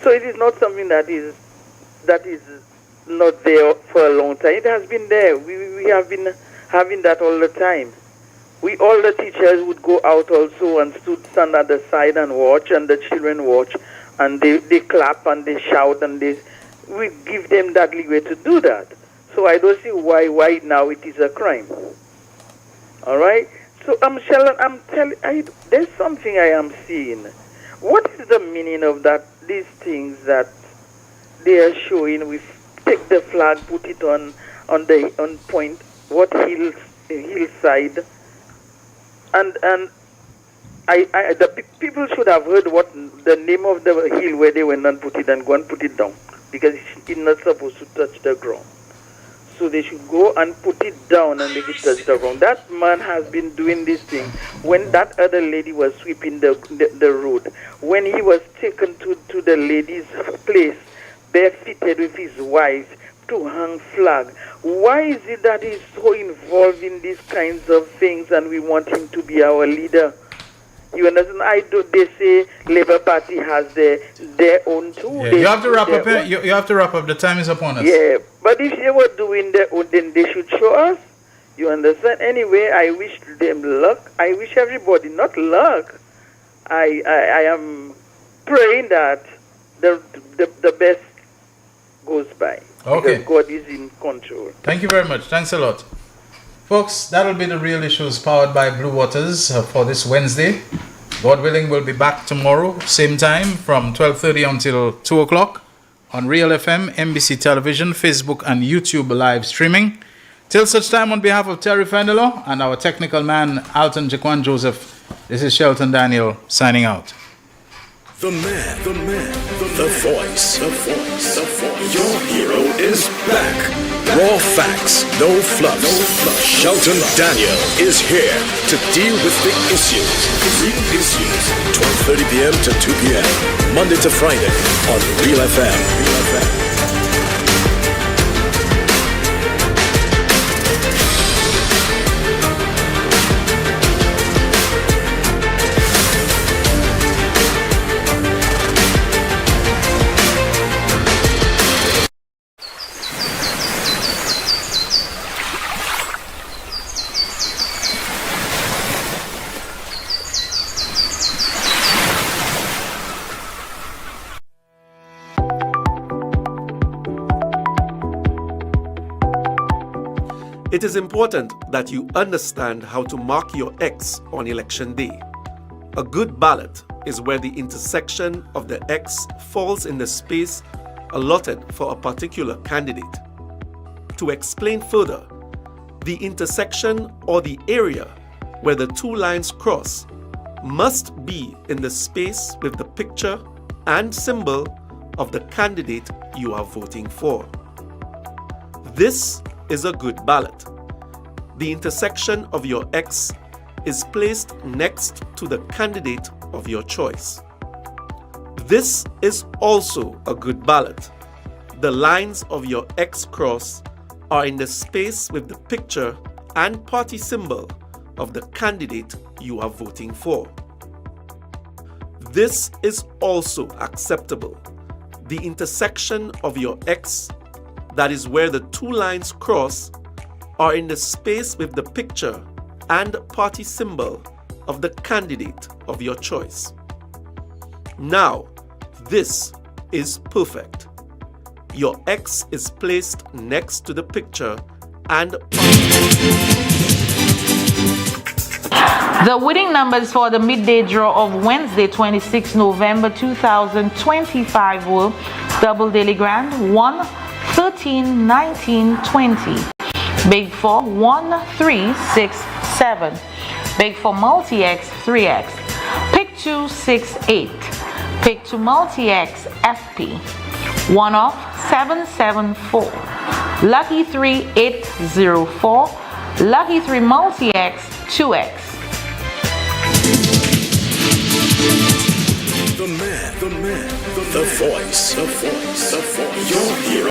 So it is not something that is not there for a long time. It has been there. We have been having that all the time. All the teachers would go out also and stand at the side and watch, and the children watch, and they clap and they shout, and we give them that leeway to do that. So I don't see why now it is a crime. All right? So Sheldon, there's something I am seeing. What is the meaning of that? These things that they are showing, we take the flag, put it on point, what hillside, and the people should have heard what the name of the hill where they went and put it, and go and put it down, because it's not supposed to touch the ground. So they should go and put it down and make it touch the ground. That man has been doing this thing when that other lady was sweeping the road. When he was taken to the lady's place, barefooted with his wife, to hang flag. Why is it that he's so involved in these kinds of things and we want him to be our leader? You understand? They say Labour Party has their own too. Yeah, you have to wrap up. You have to wrap up. The time is upon us. Yeah, but if they were doing their own, then they should show us. You understand? Anyway, I wish them luck. I wish everybody not luck. I am praying that the best goes by. Okay. Because God is in control. Thank you very much. Thanks a lot. Folks, that'll be the Real Issues powered by Blue Waters for this Wednesday. God willing, we'll be back tomorrow, same time, from 12:30 until 2 o'clock on Real FM, NBC Television, Facebook, and YouTube live streaming. Till such time, on behalf of Terry Fenelo and our technical man, Alton Jaquan Joseph, this is Shelton Daniel signing out. The man, the voice. Your hero is back. Raw facts, no fluff. Shelton Daniel is here to deal with the issues. Real issues. 12:30 p.m. to 2 p.m. Monday to Friday on Real FM. It is important that you understand how to mark your X on election day. A good ballot is where the intersection of the X falls in the space allotted for a particular candidate. To explain further, the intersection or the area where the two lines cross must be in the space with the picture and symbol of the candidate you are voting for. This is a good ballot. The intersection of your X is placed next to the candidate of your choice. This is also a good ballot. The lines of your X cross are in the space with the picture and party symbol of the candidate you are voting for. This is also acceptable. The intersection of your X, that is where the two lines cross, are in the space with the picture and party symbol of the candidate of your choice. Now, this is perfect. Your X is placed next to the picture and The winning numbers for the midday draw of Wednesday, 26 November 2025 were Double Daily Grand 1, 13, 19, 20. Big 4 1, 3, 6, 7. Big 4 Multi-X 3X. Pick 2, 6, 8. Pick 2 Multi-X FP. 1 off 7, 7, 4. Lucky 3 804, Lucky 3 Multi-X 2X. The man, the voice, your hero.